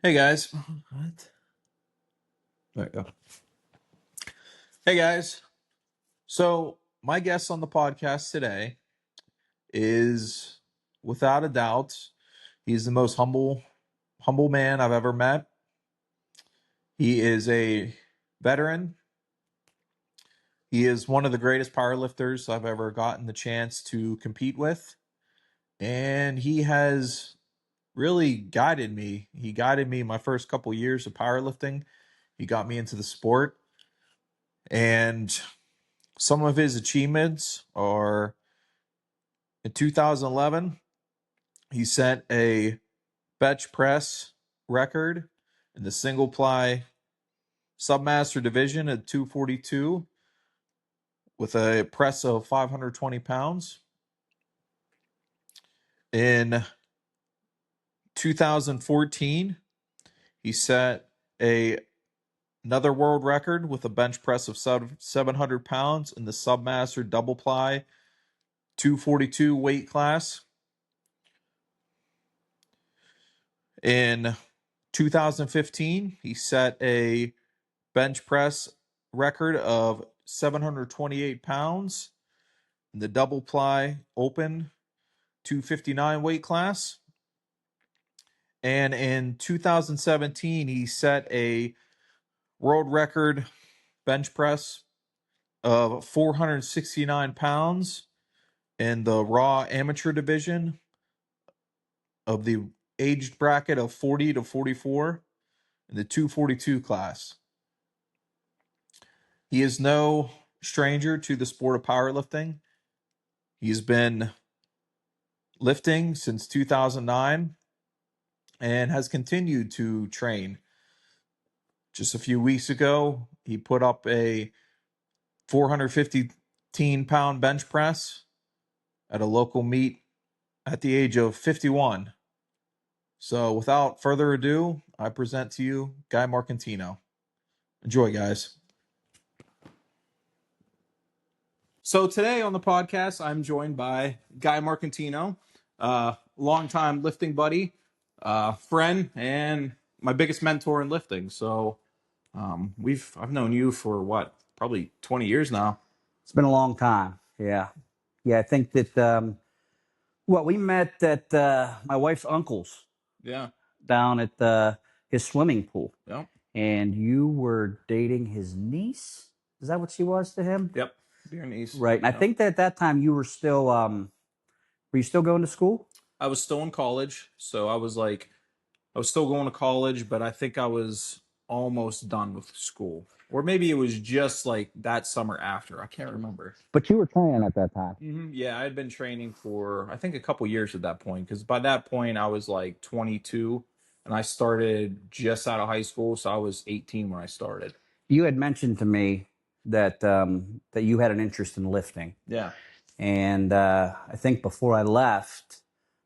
Hey guys. What? There you go. Hey guys. So, my guest on the podcast today is without a doubt, he's the most humble man I've ever met. He is a veteran. He is one of the greatest powerlifters I've ever gotten the chance to compete with, and he has really guided me. He guided me my first couple years of powerlifting. He got me into the sport, and some of his achievements are in 2011, he set a bench press record in the single ply submaster division at 242 with a press of 520 pounds. In 2014, he set another world record with a bench press of 700 pounds in the submaster double ply 242 weight class. In 2015, he set a bench press record of 728 pounds in the double ply open 259 weight class. And in 2017, he set a world record bench press of 469 pounds in the raw amateur division of the aged bracket of 40 to 44 in the 242 class. He is no stranger to the sport of powerlifting. He's been lifting since 2009 and has continued to train. Just a few weeks ago, he put up a 415-pound bench press at a local meet at the age of 51. So without further ado, I present to you Guy Marcantino. Enjoy, guys. So today on the podcast, I'm joined by Guy Marcantino, longtime lifting buddy, friend, and my biggest mentor in lifting. So I've known you for probably 20 years now. It's been a long time. Yeah. Yeah. I think that, we met at my wife's uncle's Yeah. down at his swimming pool. Yep. And you were dating his niece. Is that what she was to him? Yep. Your niece. Right. And Yep. I think that at that time you were still, were you still going to school? I was still in college. So I was still going to college, but I think I was almost done with school. Or maybe it was just like that summer after. I can't remember. But you were training at that time. Mm-hmm. Yeah, I had been training for, I think, a couple years at that point. Because by that point, I was like 22. And I started just out of high school. So I was 18 when I started. You had mentioned to me that that you had an interest in lifting. Yeah. And I think before I left,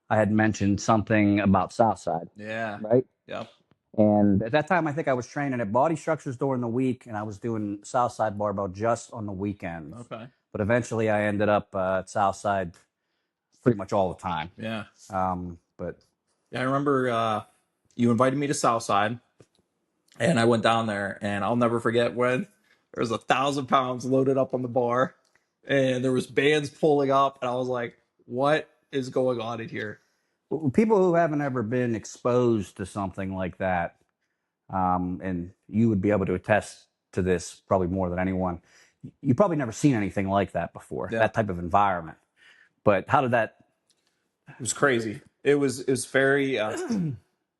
I had mentioned something about Southside. Yeah. Right? Yep. And at that time, I think I was training at Body Structures during the week, and I was doing Southside Barbell just on the weekends. Okay. But eventually, I ended up at Southside pretty much all the time. Yeah. But Yeah, I remember you invited me to Southside, and I went down there, and I'll never forget when there was 1,000 pounds loaded up on the bar, and there was bands pulling up, and I was like, "What is going on in here?" people who haven't ever been exposed to something like that, and you would be able to attest to this probably more than anyone, you probably never seen anything like that before, that type of environment. But how did that? It was crazy. It was very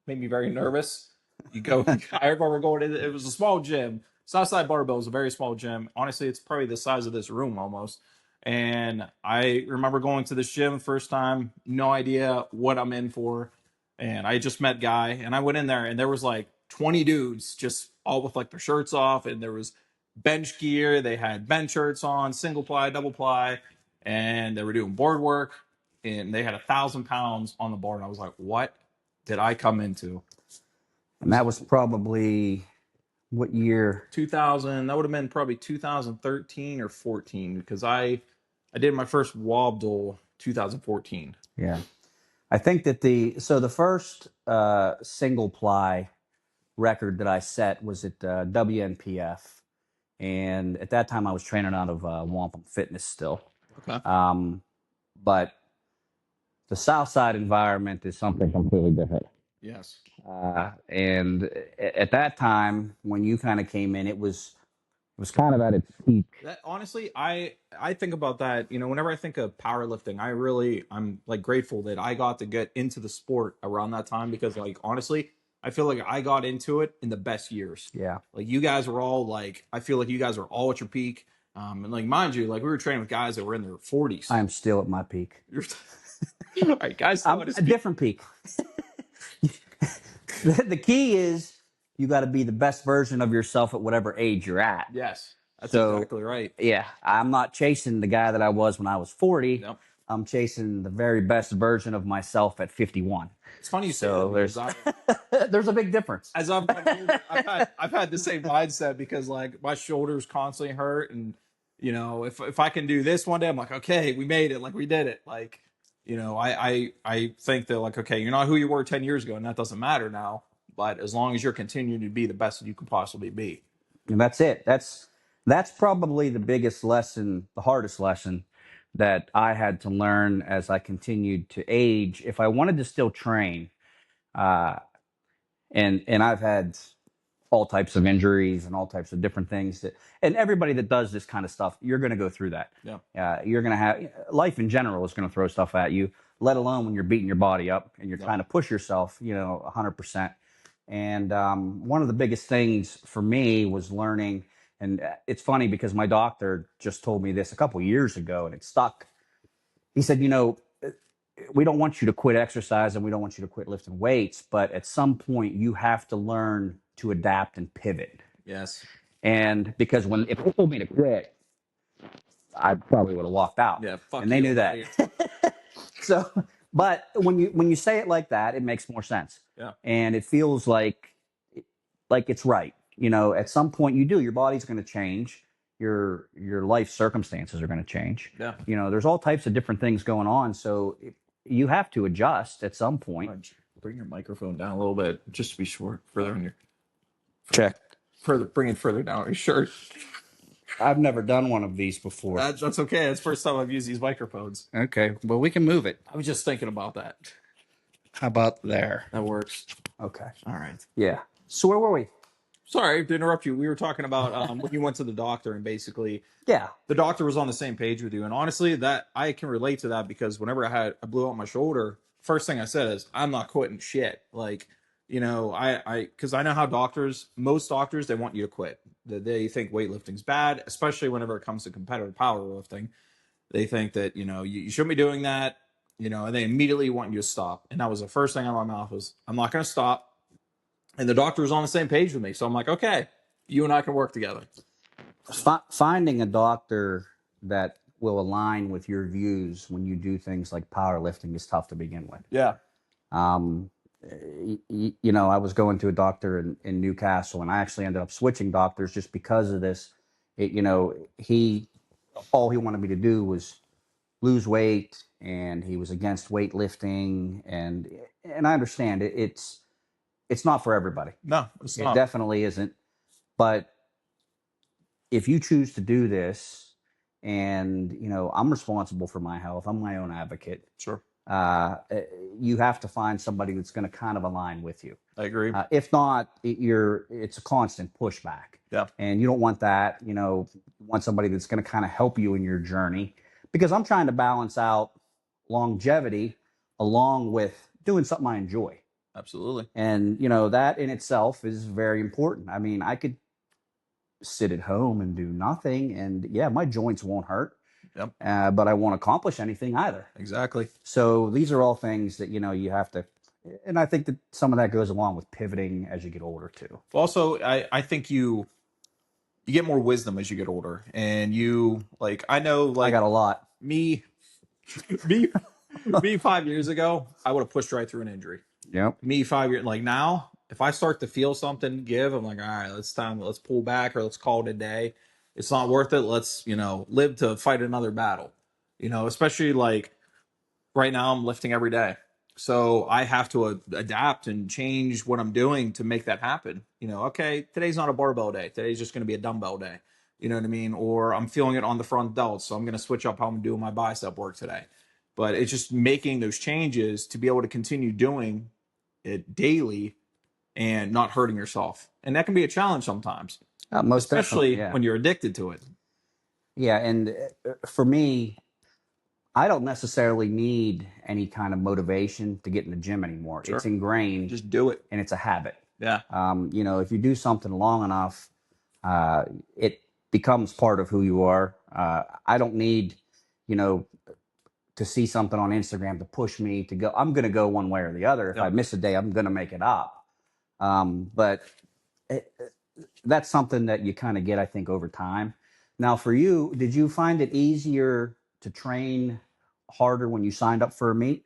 made me very nervous. You go. I remember going in. It was a small gym. Southside Barbell is a very small gym. Honestly, it's probably the size of this room almost. And I remember going to this gym first time, no idea what I'm in for. And I just met Guy, and I went in there, and there was like 20 dudes just all with like their shirts off, and there was bench gear. They had bench shirts on, single ply, double ply, and they were doing board work. And they had 1,000 pounds on the bar, and I was like, "What did I come into?" And that was probably what year? 2000. That would have been probably 2013 or 14 because I did my first Wobble 2014. Yeah. I think that the first single ply record that I set was at WNPF. And at that time, I was training out of Wampum Fitness still. Okay. But the South Side environment is something completely different. Yes. And at that time, when you kind of came in, it was kind of at its peak. That honestly, I think about that. Whenever I think of powerlifting, I'm like grateful that I got to get into the sport around that time because, like, honestly, I feel like I got into it in the best years. Yeah. Like you guys were all like, I feel like you guys were all at your peak. And like, mind you, like we were training with guys that were in their 40s. I am still at my peak. All right, guys. I'm a different peak. The key is you got to be the best version of yourself at whatever age you're at. Yes, that's exactly right. Yeah, I'm not chasing the guy that I was when I was 40. Yep. I'm chasing the very best version of myself at 51. It's funny you say So that there's a big difference. as I've gotten older, I've had the same mindset because like my shoulders constantly hurt, and if I can do this one day, I'm like, okay, we made it, like we did it, like I think that like, okay, you're not who you were 10 years ago, and that doesn't matter now. But as long as you're continuing to be the best that you can possibly be, And that's it. That's probably the biggest lesson, the hardest lesson that I had to learn as I continued to age. If I wanted to still train, and I've had all types of injuries and all types of different things and everybody that does this kind of stuff, you're going to go through that. Yeah. You're going to have life in general is going to throw stuff at you, let alone when you're beating your body up and you're trying to push yourself, 100%. And one of the biggest things for me was learning, and it's funny because my doctor just told me this a couple years ago and it stuck. He said, we don't want you to quit exercise and we don't want you to quit lifting weights, but at some point you have to learn to adapt and pivot. Yes. And because if they told me to quit, I probably would have walked out. Yeah. Fuck and they knew that. So, but when you say it like that, it makes more sense. Yeah. And it feels like it's right. At some point your body's going to change. Your life circumstances are going to change. Yeah. There's all types of different things going on. So you have to adjust at some point. Bring your microphone down a little bit, just to be sure. Further on your check. Bring it further down your shirt. I've never done one of these before. That's okay. It's the first time I've used these microphones. Okay. Well, we can move it. I was just thinking about that. How about there? That works. Okay. All right. Yeah. So where were we? Sorry to interrupt you. We were talking about when you went to the doctor, and basically, yeah, the doctor was on the same page with you. And honestly, that I can relate to that because whenever I blew out my shoulder, first thing I said is, I'm not quitting shit. Like, because I know how most doctors, they want you to quit. They think weightlifting's bad, especially whenever it comes to competitive powerlifting. They think that, you shouldn't be doing that, and they immediately want you to stop. And that was the first thing out of my mouth was, I'm not going to stop. And the doctor was on the same page with me. So I'm like, okay, you and I can work together. Finding a doctor that will align with your views when you do things like powerlifting is tough to begin with. Yeah. I was going to a doctor in Newcastle, and I actually ended up switching doctors just because of this. All he wanted me to do was lose weight, and he was against weightlifting, and I understand it's not for everybody. No, it's not. It definitely isn't. But if you choose to do this, and I'm responsible for my health, I'm my own advocate. Sure. You have to find somebody that's going to kind of align with you. I agree. If not, it's a constant pushback. Yeah. And you don't want that. You want somebody that's going to kind of help you in your journey, because I'm trying to balance out longevity along with doing something I enjoy. Absolutely. And, that in itself is very important. I mean, I could sit at home and do nothing, and yeah, my joints won't hurt. Yep. But I won't accomplish anything either. Exactly. So these are all things that, you have to, and I think that some of that goes along with pivoting as you get older too. Also, I think you get more wisdom as you get older, and I know, I got a lot. Me 5 years ago, I would have pushed right through an injury. Yep. Me 5 years, like now, if I start to feel something give, I'm like, all right, let's pull back, or let's call it a day. It's not worth it. Let's, live to fight another battle. Especially like right now, I'm lifting every day. So I have to adapt and change what I'm doing to make that happen. Okay, today's not a barbell day. Today's just going to be a dumbbell day. You know what I mean? Or I'm feeling it on the front delt, so I'm going to switch up how I'm doing my bicep work today. But it's just making those changes to be able to continue doing it daily and not hurting yourself. And that can be a challenge sometimes, Most definitely, especially yeah. when you're addicted to it. Yeah, and for me, I don't necessarily need any kind of motivation to get in the gym anymore. It's Sure. ingrained Just do it. and it's a habit. Yeah. If you do something long enough, uh, it becomes part of who you are. I don't need, you know, to see something on Instagram to push me to go. I'm going to go one way or the other. If I Yep. miss a day, I'm going to make it up. But it, that's something that you kind of get, I think, over time. Now, for you, did you find it easier to train harder when you signed up for a meet?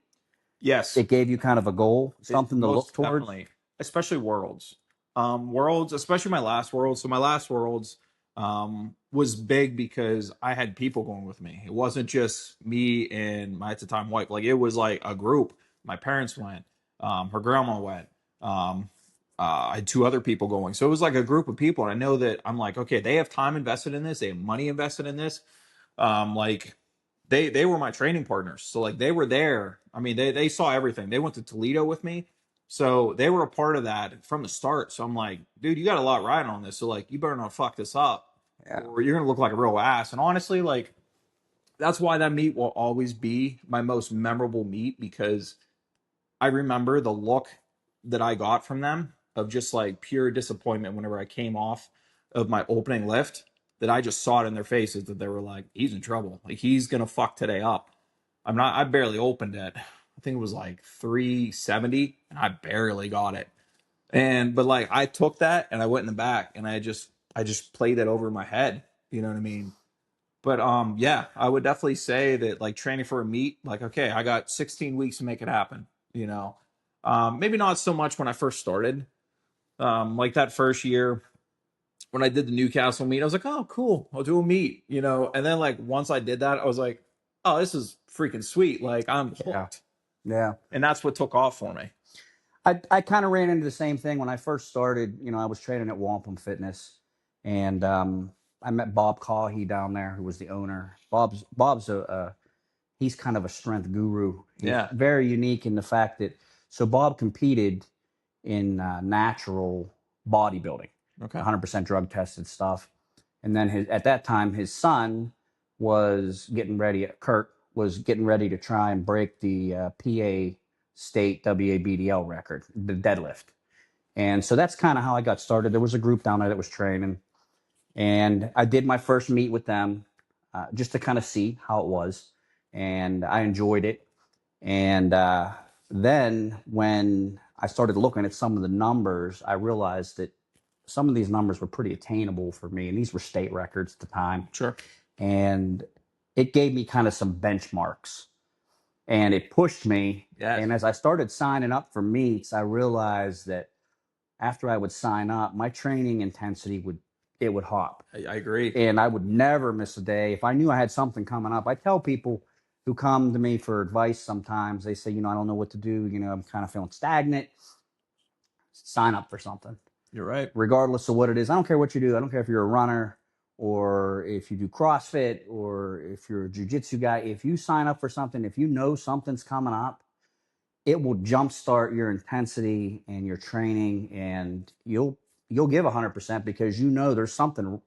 Yes. It gave you kind of a goal, something to look Most towards. definitely, especially worlds. Worlds, especially my last worlds. So my last worlds was big because I had people going with me. It wasn't just me and my at the time wife. Like it was like a group. My parents went. Her grandma went. I had two other people going. So it was like a group of people. And I know that I'm like, okay, they have time invested in this. They have money invested in this. Like they were my training partners. So like they were there. I mean, they saw everything. They went to Toledo with me. So they were a part of that from the start. So I'm like, dude, you got a lot riding on this. So like you better not fuck this up Yeah. or you're gonna look like a real ass. And honestly, like that's why that meet will always be my most memorable meet because I remember the look that I got from them of just like pure disappointment whenever I came off of my opening lift that I just saw it in their faces that they were like, he's in trouble. Like he's gonna fuck today up. I barely opened it. I think it was like 370 and I barely got it. But like I took that and I went in the back and I just played it over my head. You know what I mean? But yeah, I would definitely say that like training for a meet, like okay, I got 16 weeks to make it happen, you know. Maybe not so much when I first started. Like that first year when I did the Newcastle meet, I was like, "Oh, cool. I'll do a meet," you know. And then like once I did that, I was like, "Oh, this is freaking sweet. Like I'm Yeah. hooked." Yeah. And that's what took off for me. I kind of ran into the same thing when I first started. I was training at Wampum Fitness, and I met Bob Cahy down there, who was the owner. Bob's he's kind of a strength guru. He's Yeah. very unique in the fact that Bob competed in natural bodybuilding, Okay. 100% drug tested stuff, and then at that time his son was getting ready. Kurt was getting ready to try and break the PA state WABDL record, the deadlift. And so that's kind of how I got started. There was a group down there that was training, and I did my first meet with them just to kind of see how it was. And I enjoyed it. And then when I started looking at some of the numbers, I realized that some of these numbers were pretty attainable for me. And these were state records at the time. Sure. And it gave me kind of some benchmarks and it pushed me. Yes. And as I started signing up for meets, I realized that after I would sign up, my training intensity would hop, I agree. and I would never miss a day. If I knew I had something coming up, I tell people who come to me for advice sometimes, they say, I don't know what to do. I'm kind of feeling stagnant. Sign up for something, You're right. regardless of what it is. I don't care what you do. I don't care if you're a runner or if you do CrossFit or if you're a jujitsu guy. If you sign up for something, if you know something's coming up, it will jumpstart your intensity and your training, and you'll give 100% because there's something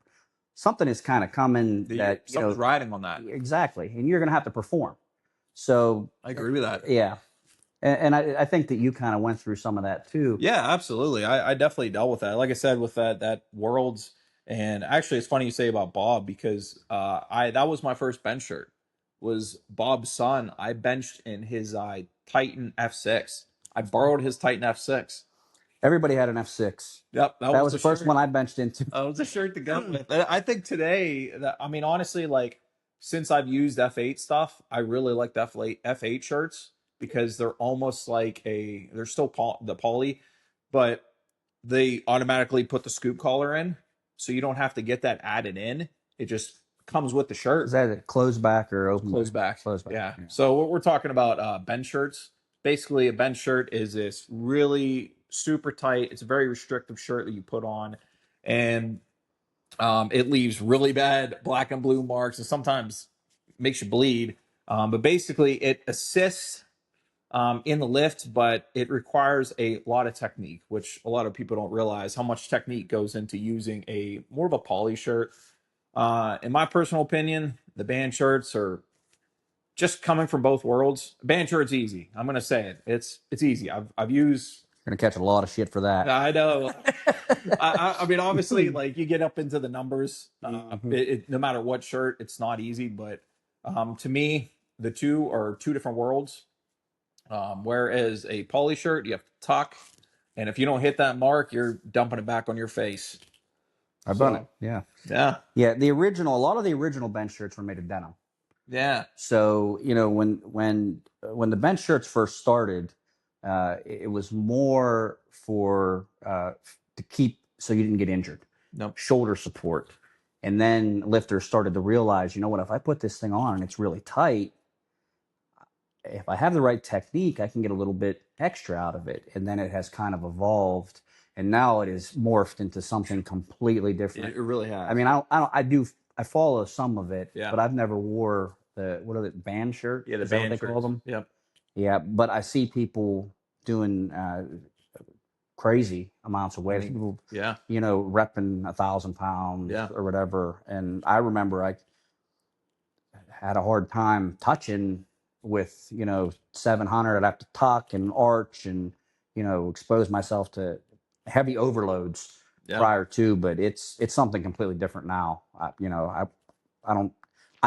is kind of coming that Something's riding on that. exactly, and you're going to have to perform. So I agree with that. yeah, and I think that you kind of went through some of that too. Yeah, absolutely. I definitely dealt with that. Like I said, with that worlds, and actually, it's funny you say about Bob because I that was my first bench shirt. Was Bob's son? I benched in his Titan F6. I borrowed his Titan F6. Everybody had an F6. Yep, that That was was the the first shirt. one I benched into. That was the shirt to go with. I think today, I mean, honestly, like since I've used F8 stuff, I really like the F8 shirts because they're almost like they're still the poly, but they automatically put the scoop collar in, so you don't have to get that added in. It just comes with the Is shirt. that a closed back or open Close back? back. Closed back. Yeah. Yeah. So what we're talking about bench shirts. basically a bench shirt is this really super tight. It's a very restrictive shirt that you put on, and it leaves really bad black and blue marks, and sometimes makes you bleed. But basically, it assists in the lift, but it requires a lot of technique, which a lot of people don't realize how much technique goes into using a more of a poly shirt. In my personal opinion, the band shirts are just coming from both worlds. Band shirt's easy. I'm gonna say it. It's easy. I've used. You're gonna catch a lot of shit for that. I know. I mean, obviously, like you get up into the numbers. No matter what shirt, it's not easy. But to me, the two are two different worlds. Whereas a poly shirt, you have to tuck, and if you don't hit that mark, you're dumping it back on your face. I've done it. Yeah. Yeah. Yeah. A lot of the original bench shirts were made of denim. Yeah. So, when the bench shirts first started, it was more for to keep so you didn't get injured. Nope. Shoulder support. And then lifters started to realize, you know what, if I put this thing on and it's really tight, if I have the right technique, I can get a little bit extra out of it. And then it has kind of evolved, and now it is morphed into something completely different. It really has. I mean, I follow some of it, but I've never wore what are the band shirt? Yeah, the Is that band what they call them? Yep. Yeah, but I see people doing crazy amounts of weight. People, repping 1,000 pounds or whatever. And I remember I had a hard time touching with 700. I'd have to tuck and arch and expose myself to heavy overloads prior to, but it's something completely different now. I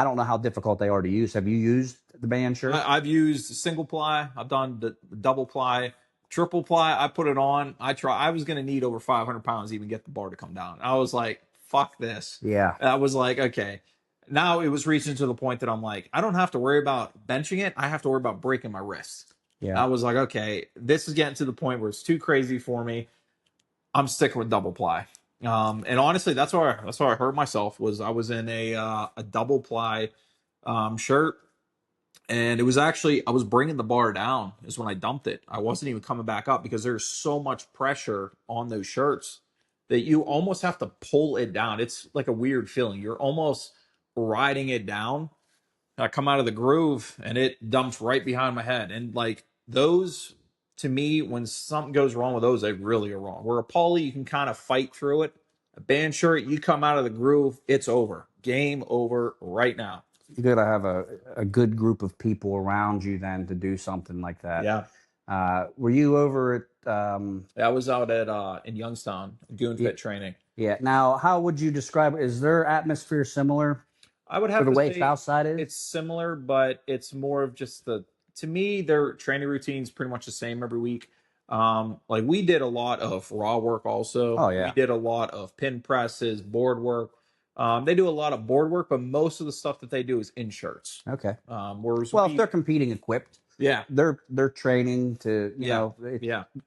don't know how difficult they are to use. Have you used the band shirt? I've used single ply. I've done the double ply, triple ply. I put it on. I was going to need over 500 pounds to even get the bar to come down. I was like, fuck this. Yeah. I was like, okay. Now it was reaching to the point that I'm like, I don't have to worry about benching it. I have to worry about breaking my wrist. Yeah. I was like, okay, this is getting to the point where it's too crazy for me. I'm sticking with double ply. And honestly, that's why I hurt myself. Was I was in a double ply shirt, and it was actually I was bringing the bar down is when I dumped it. I wasn't even coming back up because there's so much pressure on those shirts that you almost have to pull it down. It's like a weird feeling. You're almost riding it down. I come out of the groove and it dumps right behind my head. And like those, to me, when something goes wrong with those, they really are wrong. Where a poly, you can kind of fight through it. A band shirt, you come out of the groove, it's over. Game over right now. You got to have a good group of people around you then to do something like that. Yeah. Were you over at? I was out at in Youngstown doing fit training. Yeah. Now, how would you describe it? Is their atmosphere similar? I would have to the to way say South Side is. It's similar, but it's more of just to me, their training routine's pretty much the same every week. Like we did a lot of raw work also. Oh yeah. We did a lot of pin presses, board work. They do a lot of board work, but most of the stuff that they do is in shirts. Okay. Whereas if they're competing equipped, they're training to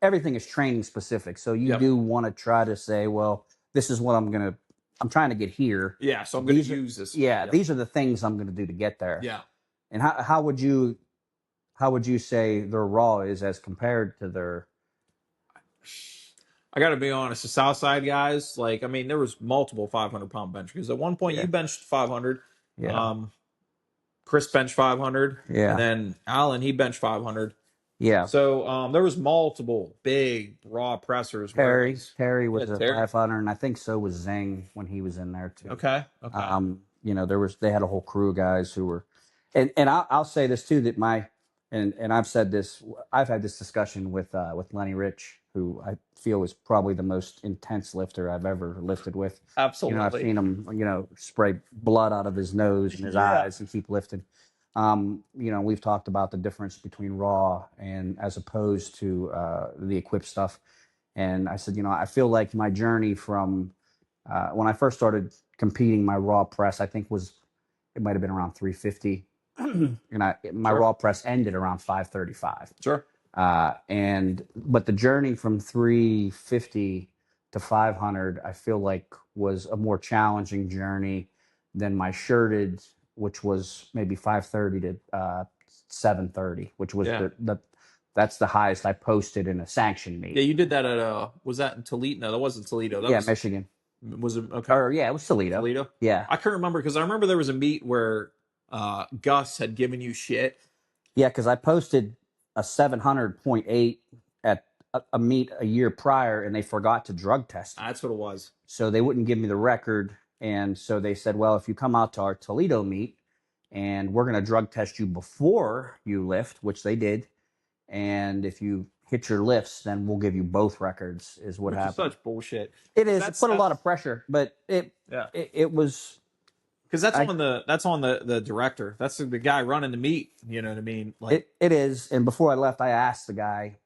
everything is training specific. So you do want to try to say, well, this is what I'm trying to get here. Yeah, so I'm going to use this. Yeah, these are the things I'm going to do to get there. Yeah. And how would you say their raw is as compared to their? I got to be honest, the Southside guys, like, I mean, there was multiple 500-pound bench because at one point you benched 500. Yeah. Chris benched 500. Yeah. And then Alan, he benched 500. Yeah. So there was multiple big raw pressers. Terry was a 500, and I think so was Zing when he was in there too. Okay. They had a whole crew of guys who were, and I'll say this too, that and I've said this, I've had this discussion with Lenny Rich, who I feel is probably the most intense lifter I've ever lifted with. Absolutely. I've seen him, spray blood out of his nose and his eyes and keep lifting. We've talked about the difference between raw and as opposed to the equipped stuff. And I said, I feel like my journey from when I first started competing, my raw press, I think it might have been around 350. And my raw press ended around 535. Sure. But the journey from 350 to 500, I feel like was a more challenging journey than my shirted, which was maybe 530 to 730, which was That's the highest I posted in a sanctioned Yeah, meet. you did that at was that in Toledo? No, that wasn't Toledo. That Yeah, was Michigan. it okay? Or yeah, it was Toledo. Toledo. Yeah, I couldn't remember because I remember there was a meet where Gus had given you shit. yeah, because I posted a 700.8 at a meet a year prior, and they forgot to drug test me. That's what it was. So they wouldn't give me the record. And so they said, well, if you come out to our Toledo meet and we're going to drug test you before you lift, which they did. And if you hit your lifts, then we'll give you both records, is what Which is happened. such bullshit. It is. It That's put a lot of pressure, but yeah. it was. Because that's on the director. That's the guy running the meet. You know what I mean? Like It is. And before I left, I asked the guy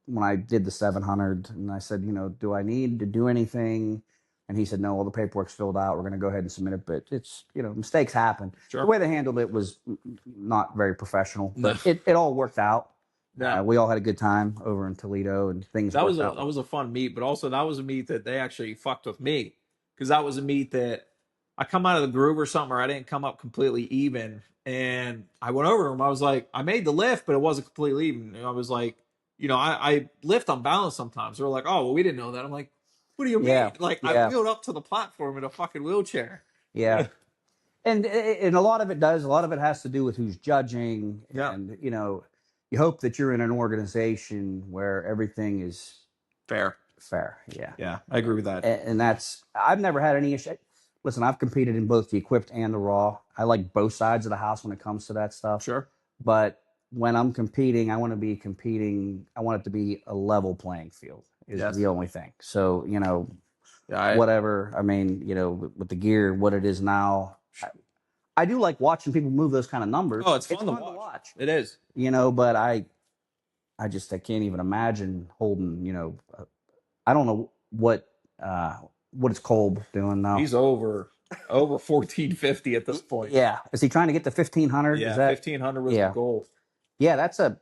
when I did the 700, and I said, do I need to do anything? And he said, no, all the paperwork's filled out. We're going to go ahead and submit it. But it's, mistakes happen. Sure. The way they handled it was not very professional, but No. it all worked out. Yeah. We all had a good time over in Toledo, and things that worked was out. that was a fun meet, but also that was a meet that they actually fucked with me because that was a meet that I come out of the groove or something, or I didn't come up completely even, and I went over to him. I was like, I made the lift, but it wasn't completely even. And I was like, I lift unbalanced sometimes. They're like, oh, well, we didn't know that. I'm like, what do you mean? Like, I wheeled up to the platform in a fucking wheelchair. Yeah. And a lot of it does. A lot of it has to do with who's judging. Yeah. And, you hope that you're in an organization where everything is Fair. Yeah. Yeah, I agree with that. And I've never had any issue. Listen, I've competed in both the equipped and the raw. I like both sides of the house when it comes to that stuff. Sure. But when I'm competing, I want it to be a level playing field is the only thing. So, whatever. I mean, with the gear, what it is now, I do like watching people move those kind of numbers. Oh, it's fun to watch. It is. But I can't even imagine holding, I don't know what is Kolb doing now. He's over 1450 at this point. Yeah. Is he trying to get to 1500? Yeah, 1500 was the goal. Yeah, that's a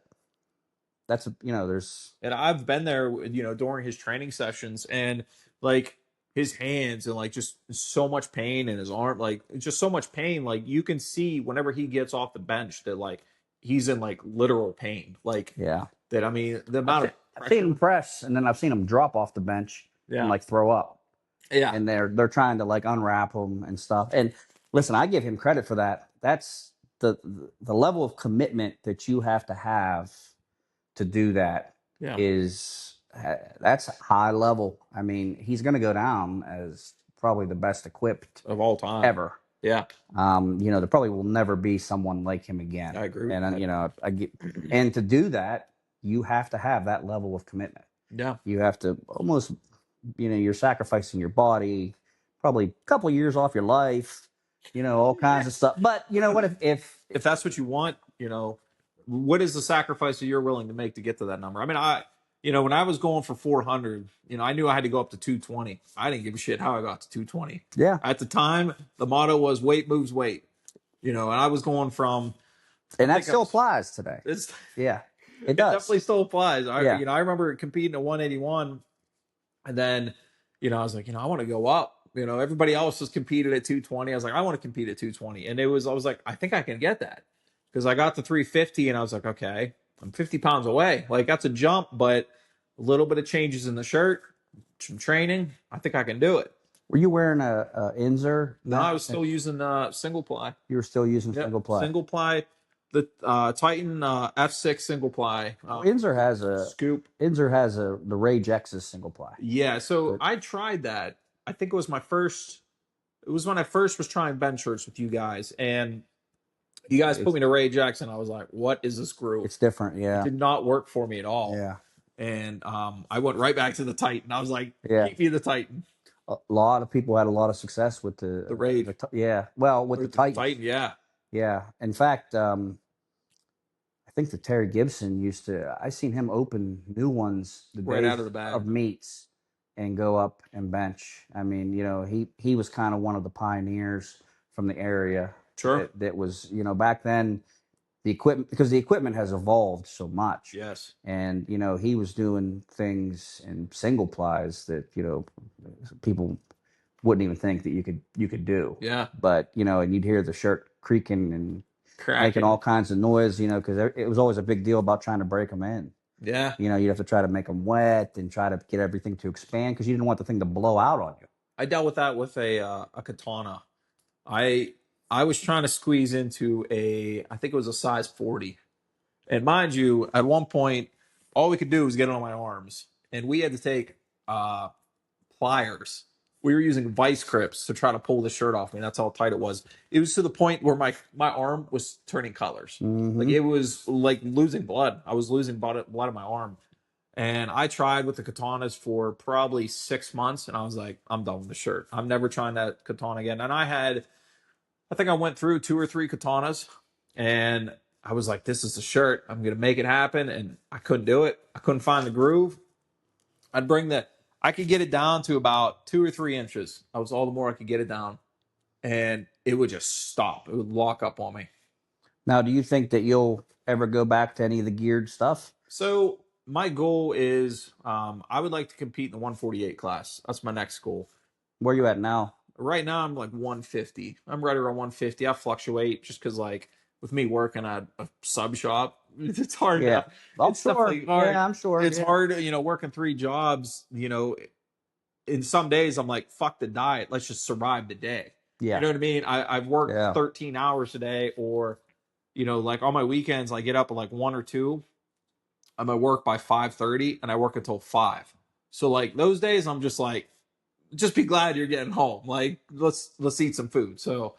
there's. And I've been there, during his training sessions, and like his hands and like just so much pain in his arm, like just so much pain. Like you can see whenever he gets off the bench that like he's in like literal pain. Like that. I mean, the amount of I've seen him press, and then I've seen him drop off the bench and like throw up. Yeah, and they're trying to like unwrap him and stuff. And listen, I give him credit for that. That's the level of commitment that you have to do that that's high level. I mean, he's going to go down as probably the best equipped of all time ever. Yeah. There probably will never be someone like him again. I agree. And and to do that, you have to have that level of commitment. Yeah. You have to almost, you're sacrificing your body, probably a couple of years off your life, all kinds of stuff. But you know what? If that's what you want, what is the sacrifice that you're willing to make to get to that number? I mean, when I was going for 400, I knew I had to go up to 220. I didn't give a shit how I got to 220. Yeah. At the time, the motto was weight moves weight. And I was going from. And that still applies today. Yeah, it does. It definitely still applies. I remember competing at 181, and then, I was like, I want to go up. Everybody else has competed at 220. I was like, I want to compete at 220, and I was like, I think I can get that because I got to 350, and I was like, okay, I'm 50 pounds away. Like that's a jump, but a little bit of changes in the shirt, some training, I think I can do it. Were you wearing a Inzer? No, I was still using single ply. You were still using single ply. Single ply. The Titan F6 single ply. Inzer has a scoop. Inzer has the Rage X's single ply. Yeah, so I tried that. I think it was my first. It was when I first was trying bench shirts with you guys, and you guys put me to Rage X, and I was like, "What is this groove?" It's different. Yeah, it did not work for me at all. Yeah, and I went right back to the Titan. I was like, "Keep me the Titan." A lot of people had a lot of success with the Rage. Well, with the Titan. Titan, yeah. Yeah. In fact, I think that Terry Gibson I seen him open new ones right out of the bag of meets and go up and bench. I mean, he was kind of one of the pioneers from the area. Sure. That was, back then the equipment has evolved so much. Yes. And, he was doing things in single plies that, people wouldn't even think that you could do. Yeah. But, and you'd hear the shirt creaking and making cracking. all kinds of noise, because it was always a big deal about trying to break them in. Yeah. You'd have to try to make them wet and try to get everything to expand because you didn't want the thing to blow out on you. I dealt with that with a katana. I I was trying to squeeze into I think it was a size 40. And mind you, at one point, all we could do was get it on my arms. And we had to take uh, pliers. We were using vice grips to try to pull the shirt off me. That's how tight it was. It was to the point where my arm was turning colors. Like Mm-hmm. it was like losing blood. I was losing blood in my arm. And I tried with the katanas for probably 6 months, and I was like, I'm done with the shirt. I'm never trying that katana again. And I think I went through 2 or 3 katanas, and I was like, this is the shirt. I'm gonna make it happen, and I couldn't do it. I couldn't find the groove. I could get it down to about 2 or 3 inches. That was all the more I could get it down, and it would just stop. It would lock up on me. Now, do you think that you'll ever go back to any of the geared stuff? So my goal is, I would like to compete in the 148 class. That's my next goal. Where are you at now? Right now, I'm like 150. I'm right around 150. I fluctuate just because, like, with me working at a sub shop, it's hard. Yeah. I'm It's sure. definitely hard. Yeah, I'm sure. It's Yeah. hard, working 3 jobs. In some days, I'm like, fuck the diet. Let's just survive the day. Yeah. You know what I mean? I've worked Yeah. 13 hours a day, or, like on my weekends, I get up at like 1 or 2. I'm at work by 5:30, and I work until 5. So like those days, I'm just like, just be glad you're getting home. Like let's eat some food. So,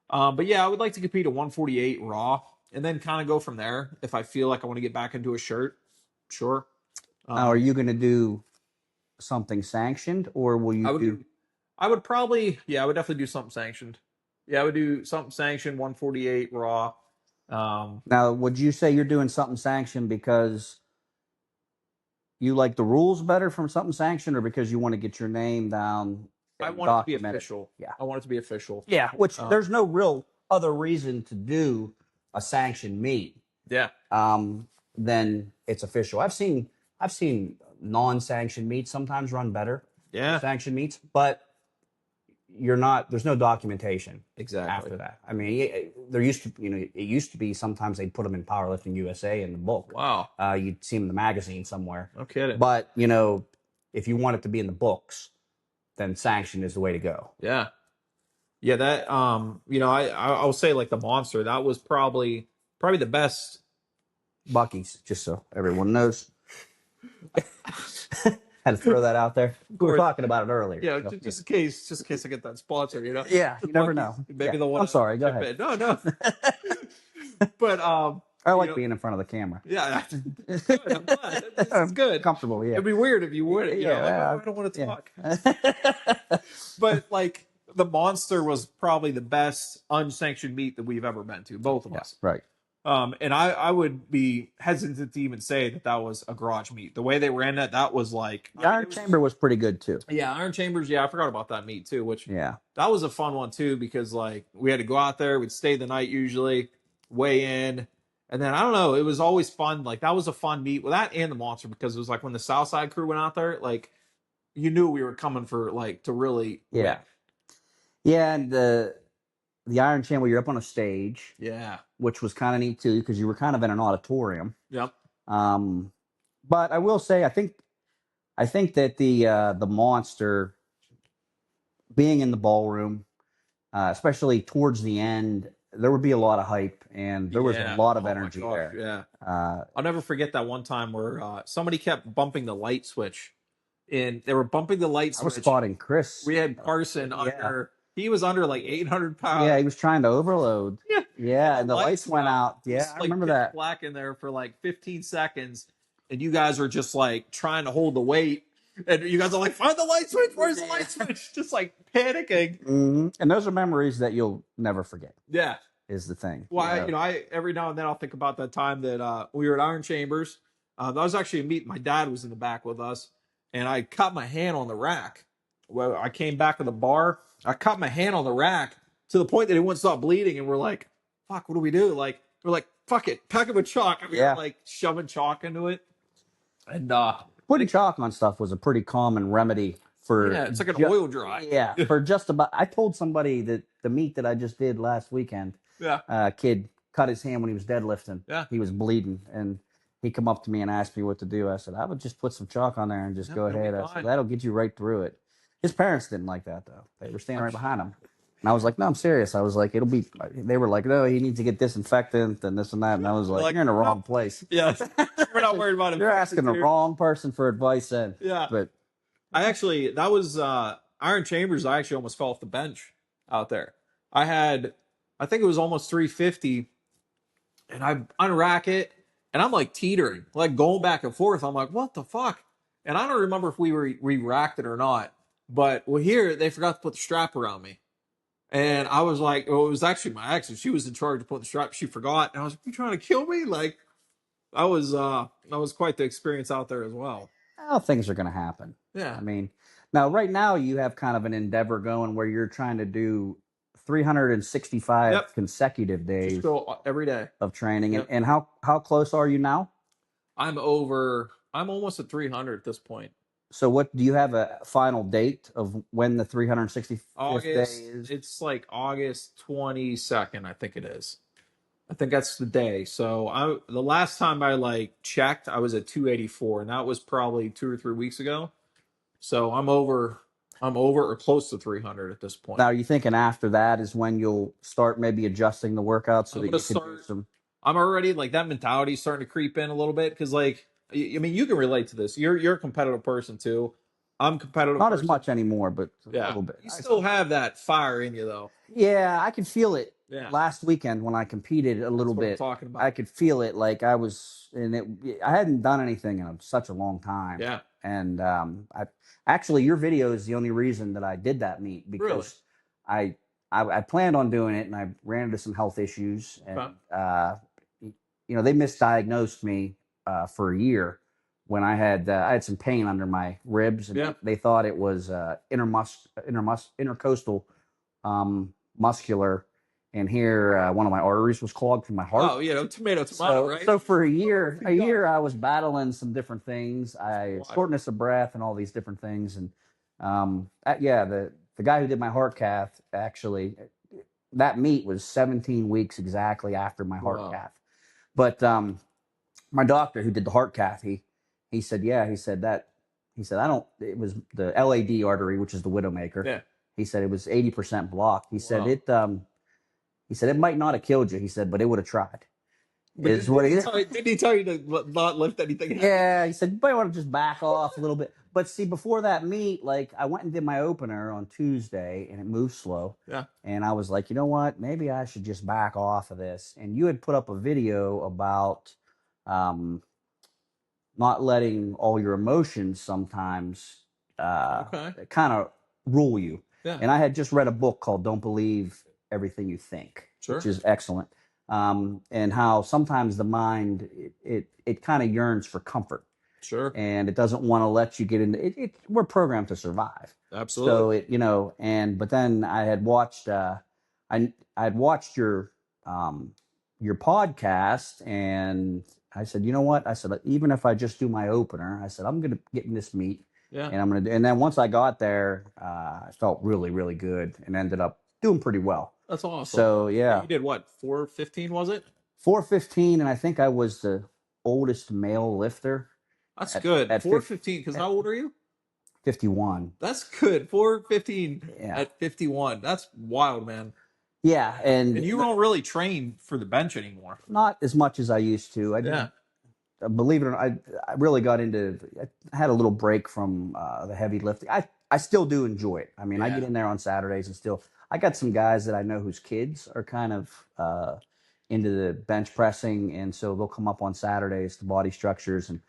but yeah, I would like to compete at 148 raw, and then kind of go from there. If I feel like I want to get back into a shirt, sure. Now, are you going to do something sanctioned, or will you do? I would probably, yeah, I would definitely do something sanctioned. Yeah, I would do something sanctioned, 148 raw. Now, would you say you're doing something sanctioned because you like the rules better from something sanctioned, or because you want to get your name down I and want it to be document it? official. Yeah. I want it to be official. Yeah, which there's no real other reason to do a sanctioned meet Yeah. than it's official. I've seen non-sanctioned meets sometimes run better than Yeah. sanctioned meets, but there's no documentation Exactly. after that. I mean, there used to, it used to be sometimes they'd put them in Powerlifting USA in the book. Wow. You'd see them in the magazine somewhere. No kidding. But, if you want it to be in the books, then sanctioned is the way to go. Yeah. Yeah, that I'll say like the monster, that was probably the best. Bucky's, just so everyone knows. Had to throw that out there. We were talking about it earlier. Yeah, just in case I get that sponsor, Yeah, you never know. Maybe Yeah. the one. I'm sorry, go ahead. No. But I like being in front of the camera. Yeah, good. I'm glad. This is good. Comfortable, yeah. It'd be weird if you wouldn't. Yeah, I don't want to yeah. talk. But like the monster was probably the best unsanctioned meet that we've ever been to, both of us. Right. And I would be hesitant to even say that was a garage meet. The way they ran that was like The Iron Chamber was pretty good too. Yeah, Iron Chambers. Yeah, I forgot about that meet too. Which Yeah. that was a fun one too, because like we had to go out there, we'd stay the night usually, weigh in, and then I don't know, it was always fun. Like that was a fun meet with that and the monster, because it was like when the Southside crew went out there, like you knew we were coming for like to really Yeah. Yeah, and the Iron Chamber, you're up on a stage. Yeah. Which was kind of neat too, because you were kind of in an auditorium. Yep. But I will say, I think that the monster being in the ballroom, especially towards the end, there would be a lot of hype and there was a lot of energy there. Yeah. I'll never forget that one time where somebody kept bumping the light switch, and they were bumping the light switch. I was spotting Chris. We had Carson under. He was under like 800 pounds. Yeah, he was trying to overload. Yeah. Yeah, and the lights went out. Yeah, I remember that. Black in there for like 15 seconds, and you guys are just like trying to hold the weight, and you guys are like, "Find the light switch! Where's the light switch?" Just like panicking. Mm-hmm. And those are memories that you'll never forget. Yeah, is the thing. Well, I every now and then I'll think about that time that we were at Iron Chambers. That was actually a meet. My dad was in the back with us, and I cut my hand on the rack. Well, I came back to the bar. I cut my hand on the rack to the point that it wouldn't stop bleeding, and we're like, fuck, what do we do? Like, we're like, fuck it, pack it with chalk. And we were like shoving chalk into it. And putting chalk on stuff was a pretty common remedy for. Yeah, it's like an oil dry. Yeah, for just about. I told somebody that the meet that I just did last weekend. Yeah. Kid cut his hand when he was deadlifting. Yeah. He was bleeding, and he come up to me and asked me what to do. I said, I would just put some chalk on there and just go ahead. I said, that'll get you right through it. His parents didn't like that, though. They were standing right behind him. And I was like, no, I'm serious. I was like, it'll be, they were like, no, he needs to get disinfectant and this and that. And I was like, you're in the wrong place. Yeah. We're not worried about it. You're asking the wrong person for advice then. Yeah. But that was Iron Chambers. I actually almost fell off the bench out there. I think it was almost 350, and I unrack it, and I'm like teetering, like going back and forth. I'm like, what the fuck? And I don't remember if we racked it or not, but here they forgot to put the strap around me. And I was like, well, it was actually my ex, and she was in charge of putting the strap. She forgot, and I was like, you trying to kill me? Like, that was quite the experience out there as well. Well, things are going to happen. Yeah. I mean, now right now you have kind of an endeavor going where you're trying to do 365 consecutive days just go every day of training. Yep. And how close are you now? I'm almost at 300 at this point. So what do you have a final date of when the 365th day is? It's like August 22nd, I think it is. I think that's the day. So the last time I checked, I was at 284, and that was probably 2 or 3 weeks ago. So I'm over or close to 300 at this point. Now, are you thinking after that is when you'll start maybe adjusting the workout so that you can do some? I'm already that mentality is starting to creep in a little bit because I mean, you can relate to this. You're a competitive person too. I'm competitive. Not as much anymore, but a little bit. You still have that fire in you, though. Yeah, I can feel it. Yeah. Last weekend when I competed a little bit, I'm talking about. I could feel it. Like I was, I hadn't done anything in such a long time. Yeah. And I actually, your video is the only reason that I did that meet because I planned on doing it and I ran into some health issues and they misdiagnosed me for a year when I had some pain under my ribs and they thought it was intercostal muscular. And here, one of my arteries was clogged from my heart. Oh, tomato, right? So for a year, I was battling some different things. Shortness of breath and all these different things. And the guy who did my heart cath, actually, that meet was 17 weeks exactly after my heart cath. But my doctor who did the heart cath, he said, it was the LAD artery, which is the widowmaker. Yeah. He said it was 80% blocked. He said He said it might not have killed you. He said, but it would have tried. Did he tell you to not lift anything? Yeah, he said you might want to just back off a little bit. But see, before that meet, I went and did my opener on Tuesday, and it moved slow. Yeah. And I was like, you know what? Maybe I should just back off of this. And you had put up a video about not letting all your emotions sometimes kind of rule you. Yeah. And I had just read a book called Don't Believe Everything You Think, which is excellent. And how sometimes the mind, it kind of yearns for comfort. Sure. And it doesn't want to let you get into it. We're programmed to survive. Absolutely. So but then I had watched I had watched your podcast, and I said, you know what? I said, even if I just do my opener, I said, I'm going to get in this meet. Yeah. And I'm going to and then once I got there, I felt really, really good and ended up doing pretty well. That's awesome. So, yeah. You did what? 415, was it? 415, and I think I was the oldest male lifter. That's good. At 415, because how old are you? 51. That's good. 415 at 51. That's wild, man. Yeah. And you don't really train for the bench anymore. Not as much as I used to. Believe it or not, I really got into, I had a little break from the heavy lifting. I still do enjoy it. I mean, I get in there on Saturdays and still, I got some guys that I know whose kids are kind of into the bench pressing. And so they'll come up on Saturdays to body structures. And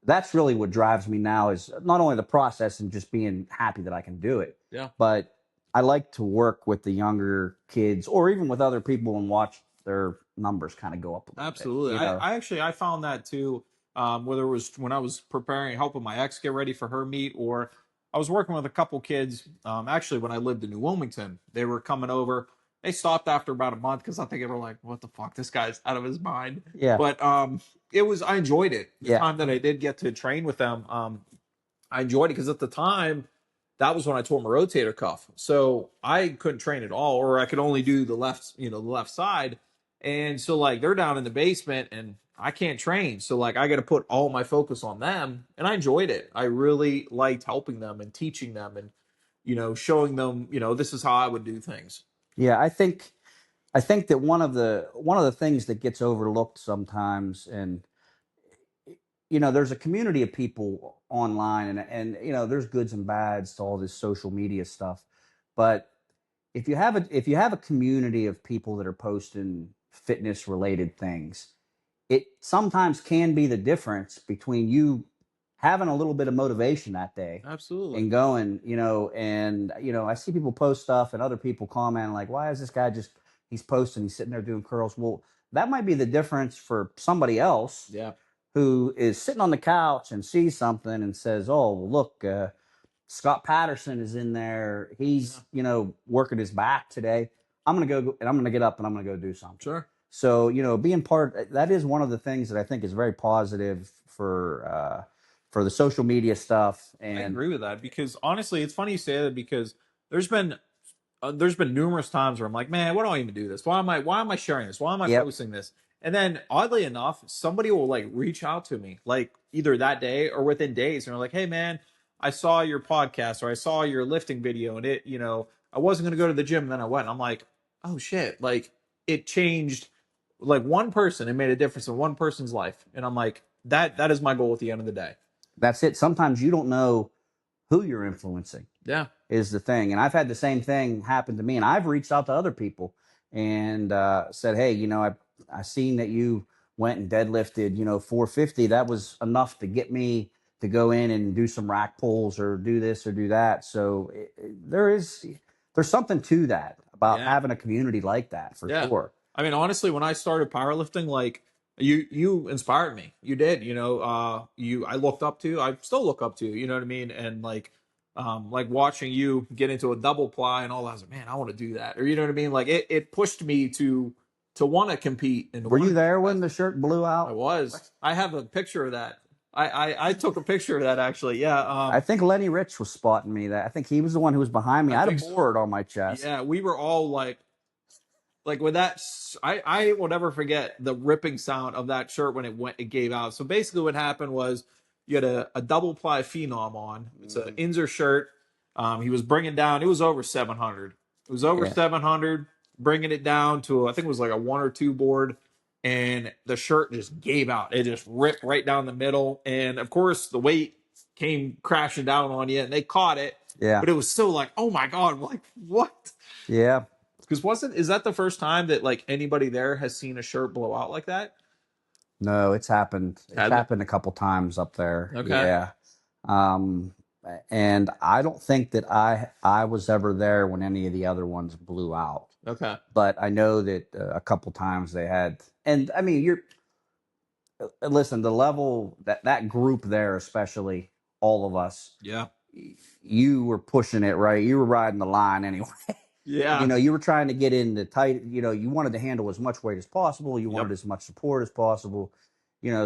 that's really what drives me now is not only the process and just being happy that I can do it. Yeah. But I like to work with the younger kids or even with other people and watch their numbers kind of go up a little Absolutely. bit, I found that too, whether it was when I was helping my ex get ready for her meet, or I was working with a couple kids. Actually, when I lived in New Wilmington, they were coming over. They stopped after about a month because I think they were like, what the fuck? This guy's out of his mind. Yeah. But I enjoyed it. The time that I did get to train with them, I enjoyed it because at the time, that was when I tore my rotator cuff. So I couldn't train at all, or I could only do the left side. And so like they're down in the basement and I can't train. So like I got to put all my focus on them. And I enjoyed it. I really liked helping them and teaching them and, showing them, this is how I would do things. Yeah, I think that one of the things that gets overlooked sometimes, and there's a community of people online, and there's goods and bads to all this social media stuff, but if you have a community of people that are posting fitness related things, it sometimes can be the difference between you having a little bit of motivation that day Absolutely. and going, I see people post stuff and other people comment like, why is this guy just, he's posting, he's sitting there doing curls. Well, that might be the difference for somebody else Yeah. who is sitting on the couch and sees something and says, oh, well, look, Scott Patterson is in there. He's, working his back today. I'm going to go and I'm going to get up and I'm going to go do something. Sure. So, being part, that is one of the things that I think is very positive for the social media stuff. I And agree with that because honestly, it's funny you say that because there's been numerous times where I'm like, man, why do I even do this? Why am I sharing this? Why am I yep, posting this? And then oddly enough, somebody will like reach out to me like either that day or within days, and they're like, hey man, I saw your podcast or I saw your lifting video, and I wasn't gonna go to the gym, and then I went. And I'm like, oh shit, like it changed like one person, it made a difference in one person's life, and I'm like, that is my goal at the end of the day. that's it. Sometimes you don't know who you're influencing. Yeah. Is the thing. And I've had the same thing happen to me. And I've reached out to other people and said, hey, I seen that you went and deadlifted, 450. That was enough to get me to go in and do some rack pulls or do this or do that. So there's something to that about Yeah. having a community like that for Yeah. sure. I mean, honestly, when I started powerlifting, like you inspired me. You did, I looked up to, I still look up to, you know what I mean? And like watching you get into a double ply and all that, I was like, man, I want to do that. Or you know what I mean? Like it pushed me to want to compete and to Were want you to be there the when best. the shirt blew I out? was. I have a picture of that. I took a picture of that actually. Yeah. I think Lenny Rich was spotting me that. I think he was the one who was behind me. I I had a think so. board on my chest. Yeah, we were all like with that, I will never forget the ripping sound of that shirt when it gave out. So basically what happened was you had a double ply phenom on. It's an Inzer shirt. He was bringing down, it was over 700. It was over Yeah. 700, bringing it down to, I think it was like a 1 or 2 board. And the shirt just gave out. It just ripped right down the middle. And of course, the weight came crashing down on you and they caught it. Yeah. But it was still like, oh my God, like what? Yeah. Because is that the first time that like anybody there has seen a shirt blow out like that? No, it's happened. It's Has it? happened a couple times up there. Okay. Yeah. Um, and I don't think that I was ever there when any of the other ones blew out. Okay. But I know that a couple times they had. And I mean, listen, the level that group there, especially all of us, Yeah. you were pushing it, right? You were riding the line anyway. Yeah. You were trying to get into tight, you wanted to handle as much weight as possible. You Yep. wanted as much support as possible.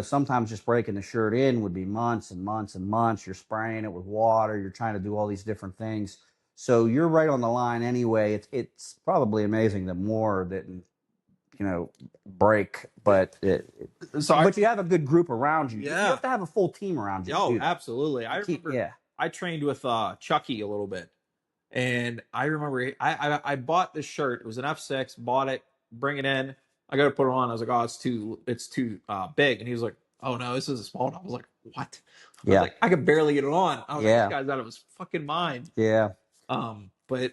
Sometimes just breaking the shirt in would be months and months and months. You're spraying it with water. You're trying to do all these different things. So you're right on the line anyway. It's probably amazing that more didn't, break, but So but you have a good group around you. You yeah. have to have a full team around you. Oh, Too. absolutely. I remember Yeah. I trained with Chucky a little bit. And I remember I bought this shirt. It was an F6, bought it, bring it in. I got to put it on. I was like, oh, it's too big. And he was like, oh no, this is a small one. I was like, what? I was Yeah. like, I could barely get it on. I was like, this Yeah. guy's out of his fucking mind. Yeah. But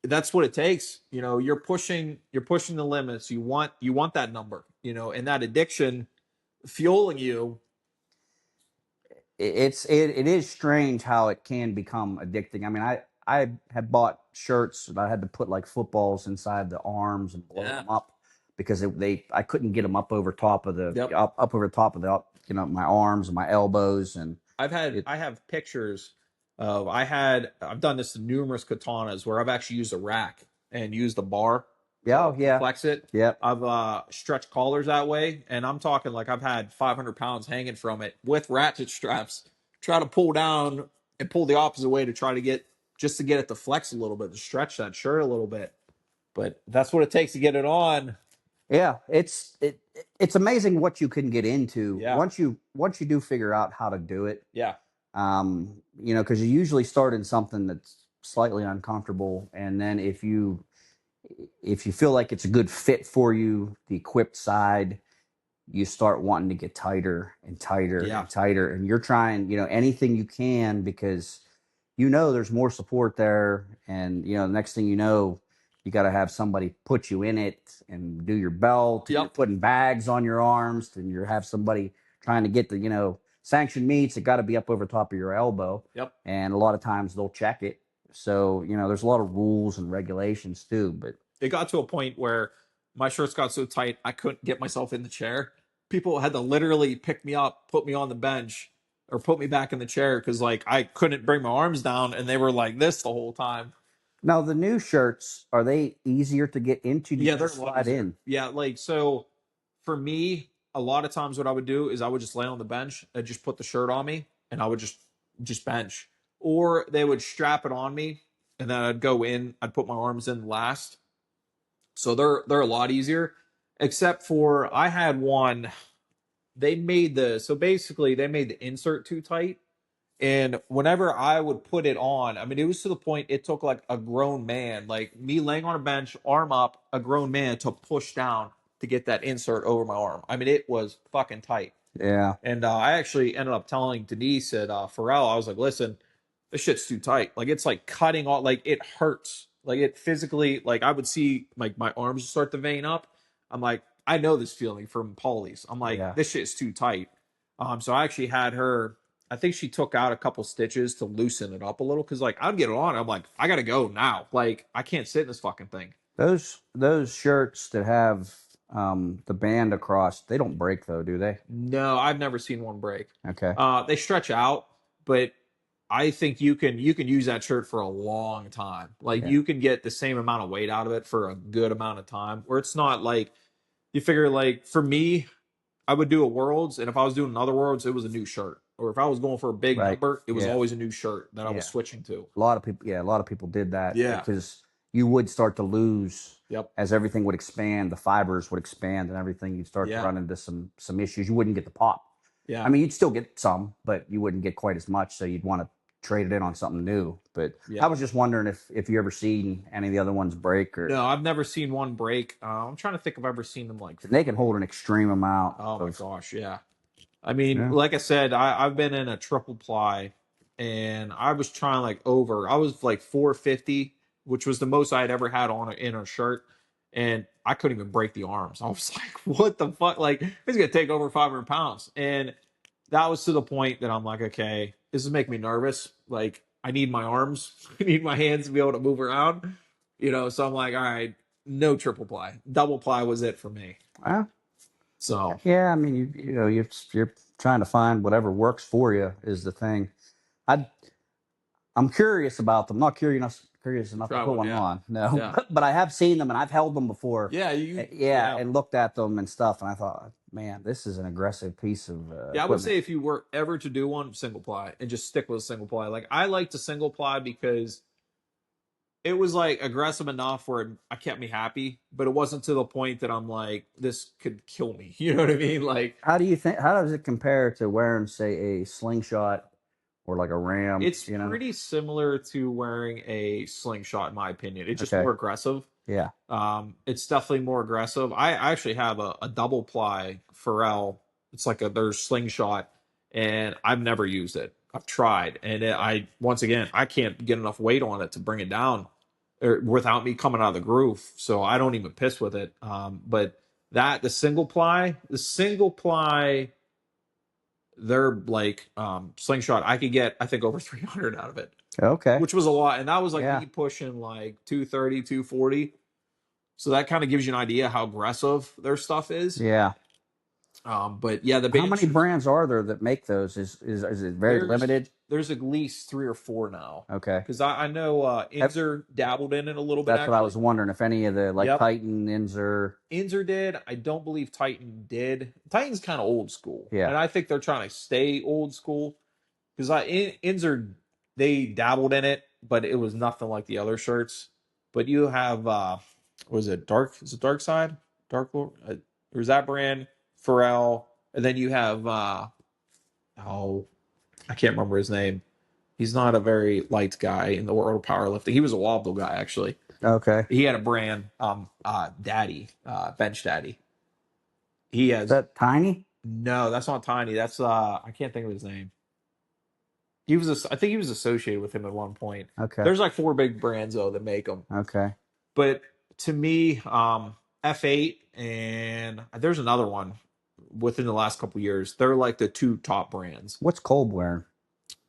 that's what it takes. You're pushing the limits. You want that number, and that addiction fueling you. It is strange how it can become addicting. I mean, I had bought shirts and I had to put like footballs inside the arms and blow them up because I couldn't get them up over top of the Yep. up over top of the my arms and my elbows. And I have pictures of I've done this to numerous katanas where I've actually used a rack and used the bar to flex it. Yep. I've stretched collars that way, and I'm talking like I've had 500 pounds hanging from it with ratchet straps. Try to pull down and pull the opposite way to try to get it to flex a little bit, to stretch that shirt a little bit. But that's what it takes to get it on. Yeah, it's amazing what you can get into Yeah. once you do figure out how to do it. Yeah. Because you usually start in something that's slightly uncomfortable, and then if you feel like it's a good fit for you, the equipped side, you start wanting to get tighter and tighter Yeah. and tighter, and you're trying, anything you can because there's more support there, and the next thing you know, you got to have somebody put you in it and do your belt, and you're Yep. putting bags on your arms, and you have somebody trying to get the sanctioned meets. It got to be up over top of your elbow, Yep. and a lot of times they'll check it. So there's a lot of rules and regulations too, but It got to a point where my shirts got so tight I couldn't get myself in the chair. People had to literally pick me up, put me on the bench, or put me back in the chair because like I couldn't bring my arms down, and they were like this the whole time. now the new shirts, are they easier to get into? Do you Yeah, they're a just lot slide easier. in? Yeah, like so for me, a lot of times what I would do is I would just lay on the bench and just put the shirt on me, and I would just bench. Or they would strap it on me, and then I'd go in, I'd put my arms in last. So they're a lot easier. Except for I had one, they made so basically they made the insert too tight. And whenever I would put it on, I mean, it was to the point it took like a grown man, like me laying on a bench, arm up, a grown man to push down to get that insert over my arm. I mean, it was fucking tight. Yeah. And I actually ended up telling Denise at Pharrell, I was like, listen, this shit's too tight. Like, it's like cutting off, like, it hurts. Like, it physically, like, I would see, like, my arms start to vein up. I'm like, I know this feeling from Paulie's. I'm like, Yeah. this shit's too tight. So I actually had her, I think she took out a couple stitches to loosen it up a little. Cause, like, I'd get it on. I'm like, I gotta go now. Like, I can't sit in this fucking thing. Those shirts that have the band across, they don't break though, do they? No, I've never seen one break. Okay. They stretch out, but I think you can use that shirt for a long time. Like Yeah. you can get the same amount of weight out of it for a good amount of time. Where it's not like you figure like for me, I would do a Worlds, and if I was doing another Worlds, it was a new shirt. Or if I was going for a big Right. number, it was Yeah. always a new shirt that I was Yeah. switching to. A lot of people did that Yeah. because you would start to lose Yep. as everything would expand, the fibers would expand and everything. You'd start to Yeah. run into some issues. You wouldn't get the pop. I Yeah. mean, you'd still get some, but you wouldn't get quite as much. So you'd want to trade it in on something new. But I Yeah. was just wondering if you ever seen any of the other ones break, or No, I've never seen one break. I'm trying to think if I've ever seen them like. they can hold an extreme amount Oh my of. gosh, yeah. I mean, Yeah. like I said, I've been in a triple ply, and I was trying like over. I was like 450, which was the most I had ever had on in a shirt, and I couldn't even break the arms. I was like, what the fuck? Like, it's gonna take over 500 pounds, and that was to the point that I'm like, okay, this is making me nervous. Like, I need my arms, I need my hands to be able to move around, So I'm like, all right, no triple ply, double ply was it for me. Well, So yeah, I mean, you're trying to find whatever works for you is the thing. I I'm curious about them. Not curious enough to try put one, one yeah, on. No, yeah. but I have seen them and I've held them before. Yeah, you. Yeah, Yeah, and looked at them and stuff, and I thought, man, this is an aggressive piece of yeah. I would equipment. say if you were ever to do one, single ply, and just stick with single ply. Like I like to single ply because it was like aggressive enough where I kept me happy, but it wasn't to the point that I'm like this could kill me. You know what I mean? Like How do you think? How does it compare to wearing, say, a slingshot or like a ram? it's pretty similar to wearing a slingshot, in my opinion. It's just Okay. more aggressive. Yeah. It's definitely more aggressive. I actually have a double ply Pharrell. It's like their slingshot, and I've never used it. I've tried, and I once again I can't get enough weight on it to bring it down, without me coming out of the groove. So I don't even piss with it. But the single ply, they're like slingshot. I could get I think over 300 out of it, Okay. which was a lot, and that was like Yeah. me pushing like 230, 240. So that kind of gives you an idea how aggressive their stuff is. Yeah. But yeah, the How band many shirts, brands are there that make those? Is it very there's limited? there's at least three or four now. Okay. Because I know Have- Inzer dabbled in it a little bit That's what I was actually. wondering if any of the like Yep. Titan, Inzer. Inzer did. I don't believe Titan did. Titan's kind of old school. Yeah. And I think they're trying to stay old school. Because Inzer, they dabbled in it, but it was nothing like the other shirts. But you have, was it Dark? Is it Dark Side? Dark Lord. There's that brand, Pharrell, and then you have oh, I can't remember his name. He's not a very light guy in the world of powerlifting. He was a wobble guy actually. Okay. He had a brand, Daddy, Bench Daddy. He Is has that Tiny? no, that's not Tiny. That's I can't think of his name. I think he was associated with him at one point. Okay. There's like 4 big brands though that make them. Okay. But to me, F8 and there's another one within the last couple years. They're like the 2 top brands. What's Cold wearing?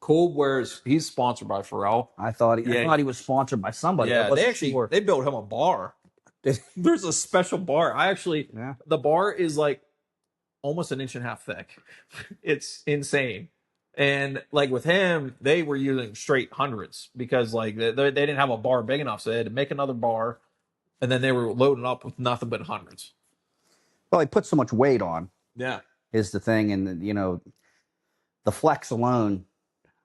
Cold wears. He's sponsored by Pharrell. I thought he was sponsored by somebody. Yeah, they built him a bar. There's a special bar. Yeah. The bar is like almost an inch and a half thick. It's insane. And like with him, they were using straight hundreds because like they didn't have a bar big enough, so they had to make another bar, and then they were loading up with nothing but hundreds. Well, he put so much weight on. Yeah, Is the thing, and the flex alone,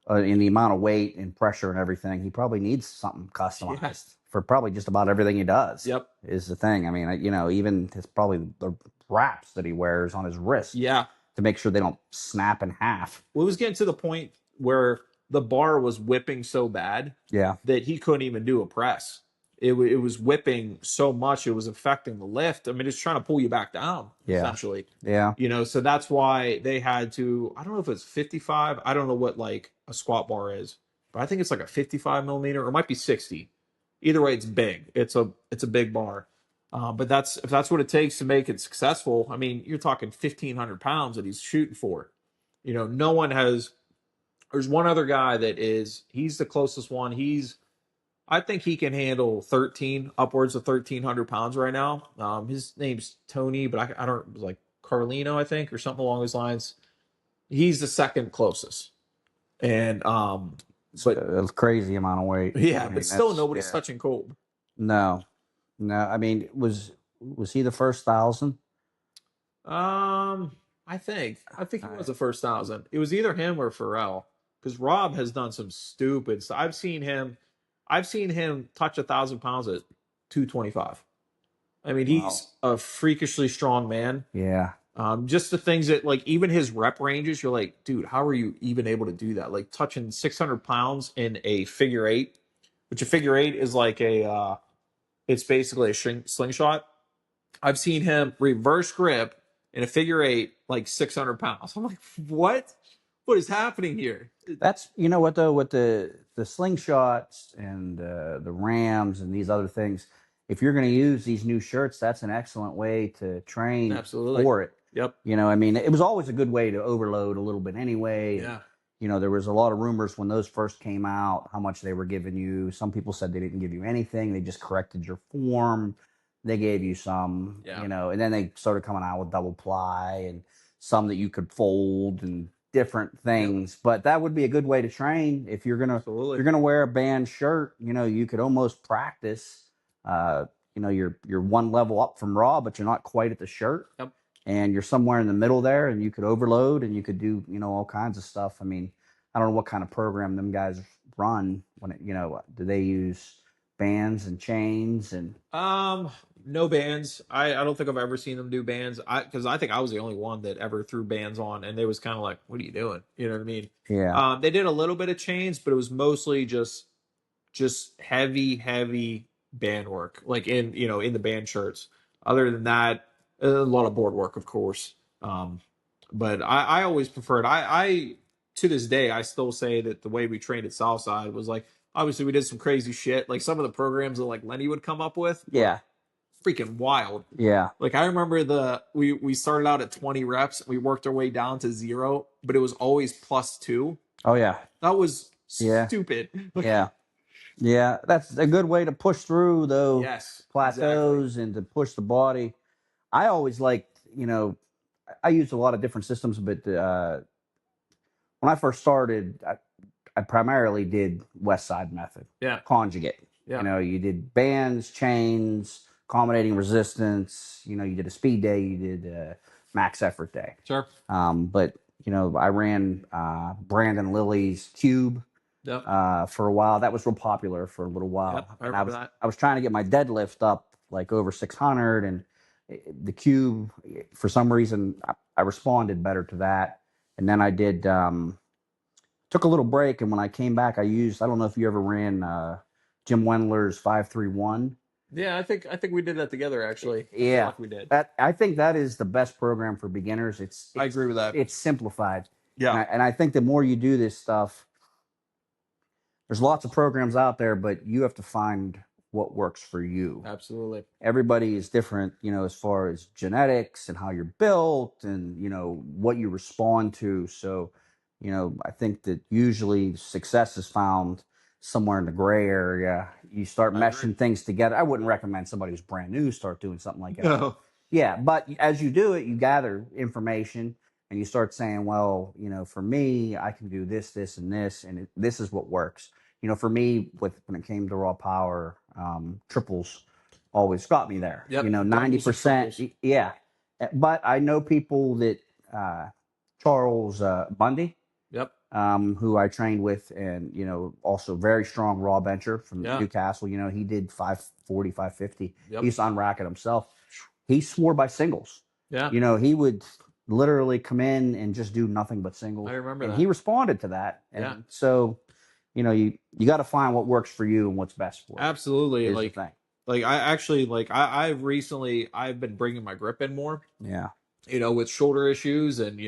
in the amount of weight and pressure and everything, he probably needs something customized for probably just about everything he does. Yep. Is the thing. I mean, even his probably the wraps that he wears on his wrist. Yeah. To make sure they don't snap in half. Well, it was getting to the point where the bar was whipping so bad that he couldn't even do a press. It was whipping so much it was affecting the lift. I mean, it's trying to pull you back down, essentially. Yeah. So that's why they had to, I don't know if it's 55. I don't know what like a squat bar is, but I think it's like a 55 millimeter or it might be 60. Either way, it's big. It's a big bar. But if that's what it takes to make it successful, I mean, you're talking 1,500 pounds that he's shooting for. No one has. There's one other guy he's the closest one. I think he can handle upwards of 1,300 pounds right now. His name's Tony, but I don't like Carlino, I think, or something along those lines. He's the second closest, and but a crazy amount of weight. Yeah, but still nobody's touching Kolb. No. I mean, was he the first 1,000? I think he was the first 1,000. It was either him or Pharrell, because Rob has done some stupid stuff. I've seen him touch 1,000 pounds at 225. I mean, he's a freakishly strong man. Yeah. Just the things that like even his rep ranges, you're like, dude, how are you even able to do that? Like touching 600 pounds in a figure 8, which a figure 8 is like it's basically a slingshot. I've seen him reverse grip in a figure 8 like 600 pounds. I'm like, what? What is happening here? That's what though, with the slingshots and the rams and these other things. If you're going to use these new shirts, that's an excellent way to train for it. Yep. I mean, it was always a good way to overload a little bit anyway. Yeah. There was a lot of rumors when those first came out, how much they were giving you. Some people said they didn't give you anything. They just corrected your form. They gave you some, and then they started coming out with double ply and some that you could fold and different things. Yep. But that would be a good way to train. If you're going to wear a band shirt, you could almost practice, you're one level up from raw, but you're not quite at the shirt. Yep. And you're somewhere in the middle there, and you could overload and you could do, all kinds of stuff. I mean, I don't know what kind of program them guys run when do they use bands and chains and no bands. I don't think I've ever seen them do bands. Because I think I was the only one that ever threw bands on, and they was kind of like, what are you doing? You know what I mean? Yeah. They did a little bit of chains, but it was mostly just heavy band work, like in the band shirts. Other than that, a lot of board work, of course. But I always preferred. I to this day I still say that the way we trained at Southside was like, obviously we did some crazy shit. Like some of the programs that like Lenny would come up with. Yeah. Freaking wild. Yeah. Like I remember we started out at 20 reps. We worked our way down to 0, but it was always +2. Oh yeah. That was stupid. Yeah. Yeah, that's a good way to push through though. Yes, plateaus and to push the body. I always liked, I used a lot of different systems, but when I first started, I primarily did West Side method. Yeah. Conjugate. Yeah. You did bands, chains, accommodating resistance. You did a speed day. You did max effort day. Sure. But I ran Brandon Lilly's Cube. Yep. For a while. That was real popular for a little while. Yep, I remember that. I was trying to get my deadlift up like over 600, and the cube, for some reason, I responded better to that. And then I did, took a little break. And when I came back, I don't know if you ever ran Jim Wendler's 531. Yeah, I think we did that together actually. I feel Yeah, like we did. I think that is the best program for beginners. I agree with that. It's simplified. Yeah, And I think the more you do this stuff, there's lots of programs out there, but you have to find what works for you. absolutely. Everybody is different, as far as genetics and how you're built and, what you respond to. So, I think that usually success is found somewhere in the gray area. You start meshing things together. I wouldn't recommend somebody who's brand new start doing something like that. No. Yeah, but as you do it, you gather information and you start saying, well, for me, I can do this, this, and this, and this is what works. For me, when it came to raw power, triples always got me there. Yep, 90%. Yeah, but I know people that Charles Bundy, Yep. who I trained with, and also very strong raw bencher from Newcastle. He did 540, 550. Yep. He used to unrack it himself. He swore by singles. Yeah. He would literally come in and just do nothing but singles. I remember and that. he responded to that. And so, you got to find what works for you and what's best for you. Absolutely. Is the thing. Like I actually I've recently been bringing my grip in more. Yeah. With shoulder issues and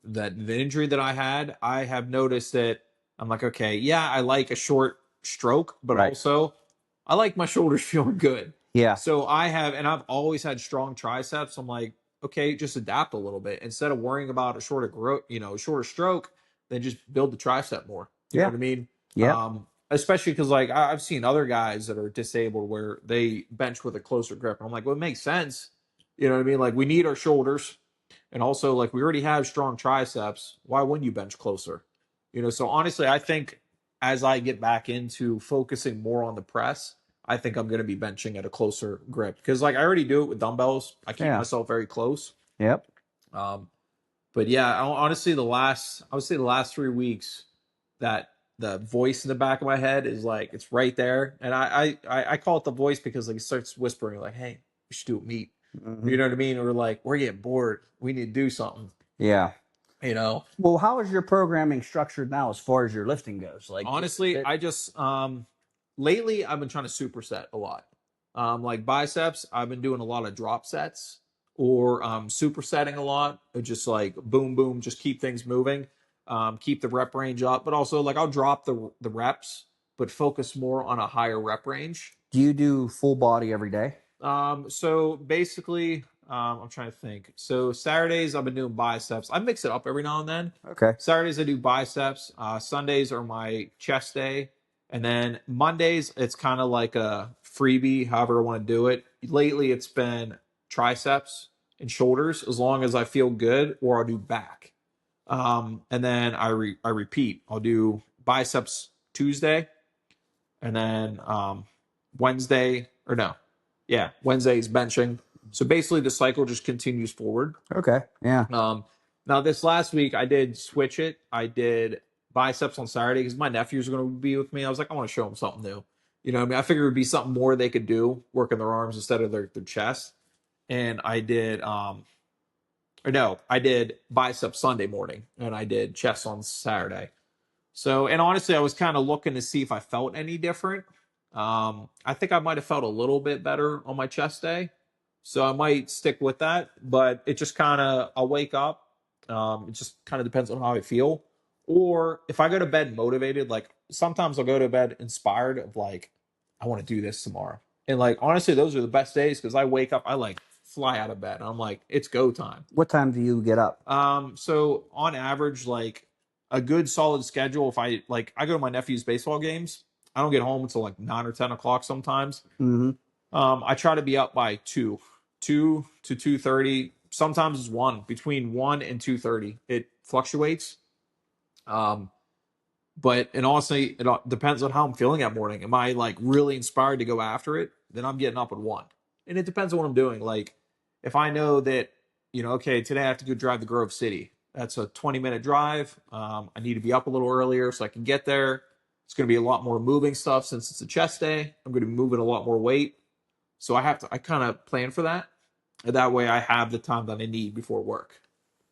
that the injury that I had, I have noticed that I'm like, okay, yeah, I like a short stroke, but also I like my shoulders feeling good. Yeah. So I've always had strong triceps. I'm like, okay, just adapt a little bit instead of worrying about a shorter stroke, then just build the tricep more. You know what I mean? Yeah. Especially because like I've seen other guys that are disabled where they bench with a closer grip. I'm like, well, it makes sense. You know what I mean? Like we need our shoulders, and also like we already have strong triceps. Why wouldn't you bench closer? So honestly, I think as I get back into focusing more on the press, I think I'm going to be benching at a closer grip because like I already do it with dumbbells. I keep myself very close. Yep. But yeah, honestly, I would say the last 3 weeks, that the voice in the back of my head is like it's right there, and I call it the voice because like it starts whispering like, "Hey, we should do a meet." Mm-hmm. You know what I mean? Or like we're getting bored. We need to do something. Yeah. Well, how is your programming structured now as far as your lifting goes? Like honestly, I just lately I've been trying to superset a lot. Like biceps, I've been doing a lot of drop sets or supersetting a lot. Just like boom, boom, just keep things moving, keep the rep range up. But also like I'll drop the reps, but focus more on a higher rep range. Do you do full body every day? So basically, I'm trying to think. So Saturdays I've been doing biceps. I mix it up every now and then. Okay. Saturdays I do biceps. Sundays are my chest day. And then Mondays, it's kind of like a freebie, however I want to do it. Lately, it's been triceps and shoulders as long as I feel good, or I'll do back. And then I repeat. I'll do biceps Tuesday, and then Wednesday, or no. Yeah, Wednesday is benching. So basically, the cycle just continues forward. Okay. Yeah. Now, this last week, I did switch it. I did biceps on Saturday because my nephews are going to be with me. I was like, I want to show them something new. I mean, I figured it would be something more they could do, working their arms instead of their chest. And I did, I did biceps Sunday morning, and I did chest on Saturday. So, and honestly, I was kind of looking to see if I felt any different. I think I might have felt a little bit better on my chest day. So I might stick with that, but it just kind of, I'll wake up. It just kind of depends on how I feel. Or if I go to bed motivated, like sometimes I'll go to bed inspired of like, I want to do this tomorrow. And like, honestly, those are the best days because I wake up, I like fly out of bed. And I'm like, it's go time. What time do you get up? So on average, like a good solid schedule, if I go to my nephew's baseball games, I don't get home until like 9 or 10 o'clock sometimes. Mm-hmm. I try to be up by 2 to 2:30. Sometimes it's 1, between 1 and 2:30. It fluctuates. But and honestly, it depends on how I'm feeling that morning. Am I like really inspired to go after it? Then I'm getting up at 1. And it depends on what I'm doing. Like if I know that, okay, today I have to go drive to Grove City. That's a 20-minute drive. I need to be up a little earlier so I can get there. It's going to be a lot more moving stuff since it's a chest day. I'm going to be moving a lot more weight. So I kind of plan for that. And that way I have the time that I need before work.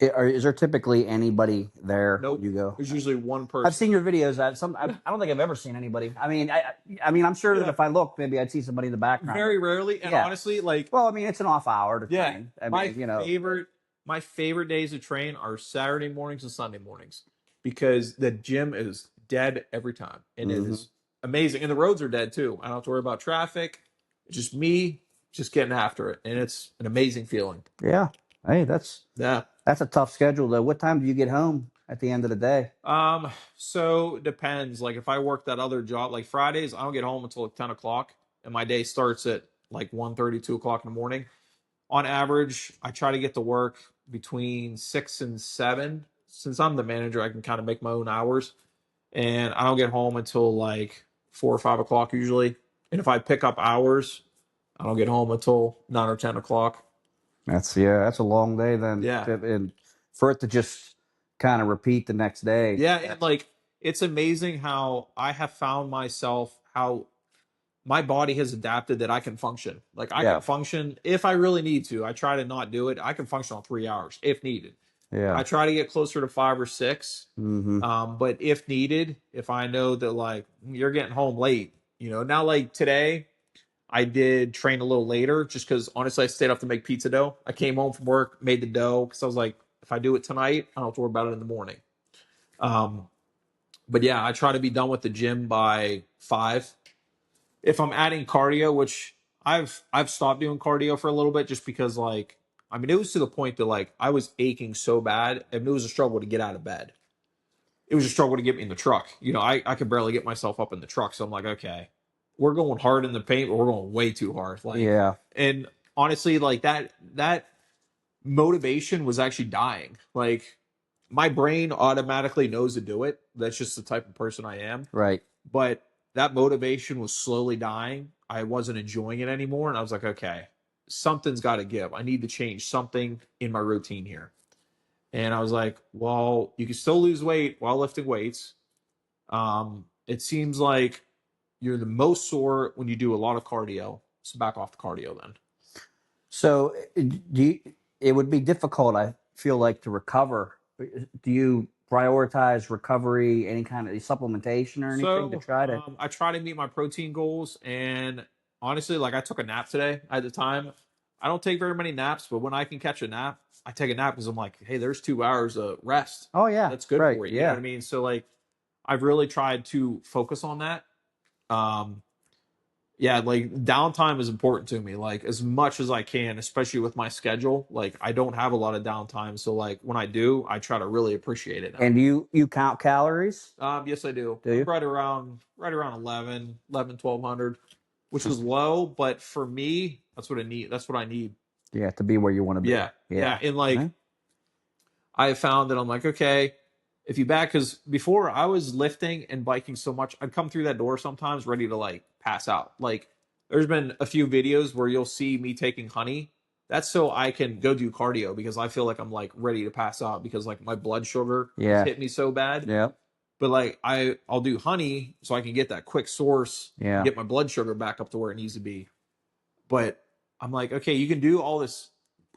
Is there typically anybody there when Nope. you go? There's usually one person. I've seen your videos. I don't think I've ever seen anybody. I mean, I'm sure that if I looked, maybe I'd see somebody in the background. Very rarely, and Yeah. honestly, like, well, I mean, it's an off hour to train. I mean, my favorite days to train are Saturday mornings and Sunday mornings because the gym is dead every time, and it is amazing. And the roads are dead too. I don't have to worry about traffic. It's just me, just getting after it, and it's an amazing feeling. Yeah. Hey, that's Yeah. a tough schedule though. What time do you get home at the end of the day? So it depends. Like if I work that other job, like Fridays, I don't get home until like 10 o'clock, and my day starts at like 1:30, 2 o'clock in the morning. On average, I try to get to work between 6 and 7. Since I'm the manager, I can kind of make my own hours, and I don't get home until like 4 or 5 o'clock usually. And if I pick up hours, I don't get home until 9 or 10 o'clock. That's a long day then. Yeah. And for it to just kind of repeat the next day. Yeah, and like it's amazing how I have found myself how my body has adapted that I can function. Like I can function if I really need to. I try to not do it. I can function on 3 hours if needed. Yeah. I try to get closer to 5 or 6. But if needed, if I know that like you're getting home late, now like today I did train a little later just because honestly I stayed up to make pizza dough. I came home from work, made the dough because I was like, if I do it tonight, I don't have to worry about it in the morning. But yeah, I try to be done with the gym by 5. If I'm adding cardio, which I've stopped doing cardio for a little bit just because like I mean it was to the point that like I was aching so bad and it was a struggle to get out of bed. It was a struggle to get me in the truck. I could barely get myself up in the truck. So I'm like, okay, we're going hard in the paint, but we're going way too hard. Like and honestly, like that motivation was actually dying. Like my brain automatically knows to do it. That's just the type of person I am. Right. But that motivation was slowly dying. I wasn't enjoying it anymore. And I was like, okay, something's got to give. I need to change something in my routine here. And I was like, well, you can still lose weight while lifting weights. It seems like you're the most sore when you do a lot of cardio. So back off the cardio then. So it would be difficult, I feel like, to recover. Do you prioritize recovery, any kind of supplementation or anything to try to? I try to meet my protein goals, and honestly, like I took a nap today at the time. I don't take very many naps, but when I can catch a nap, I take a nap because I'm like, hey, there's 2 hours of rest. Oh yeah, that's good right, for you. You know what I mean? So like, I've really tried to focus on that. Yeah, like downtime is important to me, like as much as I can, especially with my schedule. Like I don't have a lot of downtime, so like when I do, I try to really appreciate it. And you count calories? Yes, I do. Do you? Right around 1200, which is low, but for me, that's what I need. That's what I need. Yeah, to be where you want to be. Yeah. And like, I found that I'm like, okay, if you back, because before I was lifting and biking so much, I'd come through that door sometimes ready to like pass out. Like, there's been a few videos where you'll see me taking honey. That's so I can go do cardio because I feel like I'm like ready to pass out because like my blood sugar hit me so bad. Yeah. But like I'll do honey so I can get that quick source, get my blood sugar back up to where it needs to be. But I'm like, okay, you can do all this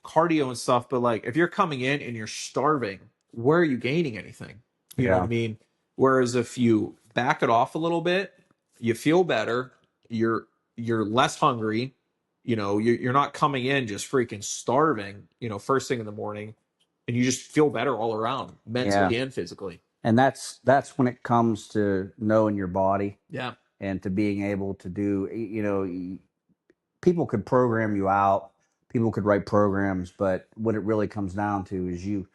cardio and stuff, but like if you're coming in and you're starving, where are you gaining anything? You know what I mean? Whereas if you back it off a little bit, you feel better, you're less hungry, you're not coming in just freaking starving, first thing in the morning, and you just feel better all around, mentally and physically. And that's when it comes to knowing your body. Yeah. And to being able to do, people could program you out, people could write programs, but what it really comes down to is you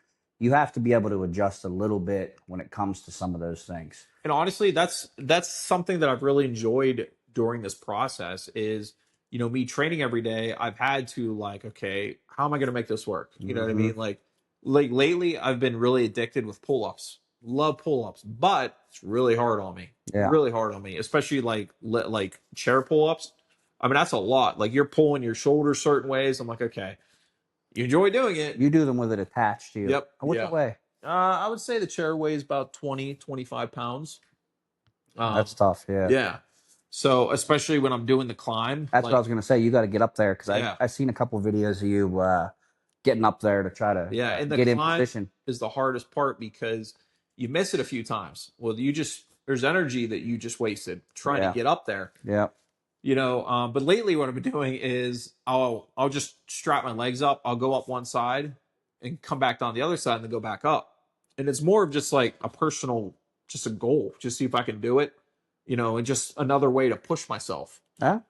have to be able to adjust a little bit when it comes to some of those things. And honestly, that's something that I've really enjoyed during this process is, me training every day. I've had to like, okay, how am I going to make this work? You know what I mean? Like lately I've been really addicted with pull-ups. Love pull-ups, but it's really hard on me. Really hard on me, especially like chair pull-ups. I mean, that's a lot. Like you're pulling your shoulders certain ways. I'm like, okay, you enjoy doing it. You do them with it attached to you. Yep. What's it weigh? I would say the chair weighs about 20, 25 pounds. That's tough. Yeah. Yeah. So especially when I'm doing the climb, That's what I like was going to say. You got to get up there because yeah, I've seen a couple of videos of you getting up there to try to yeah, and the get in climb position. is the hardest part because you miss it a few times. Well, you just there's energy that you just wasted trying to Yeah. get up there. Yeah. But lately what I've been doing is I'll just strap my legs up. I'll go up one side and come back down the other side and then go back up. And it's more of just like a personal, just a goal, just see if I can do it, and just another way to push myself, Yeah.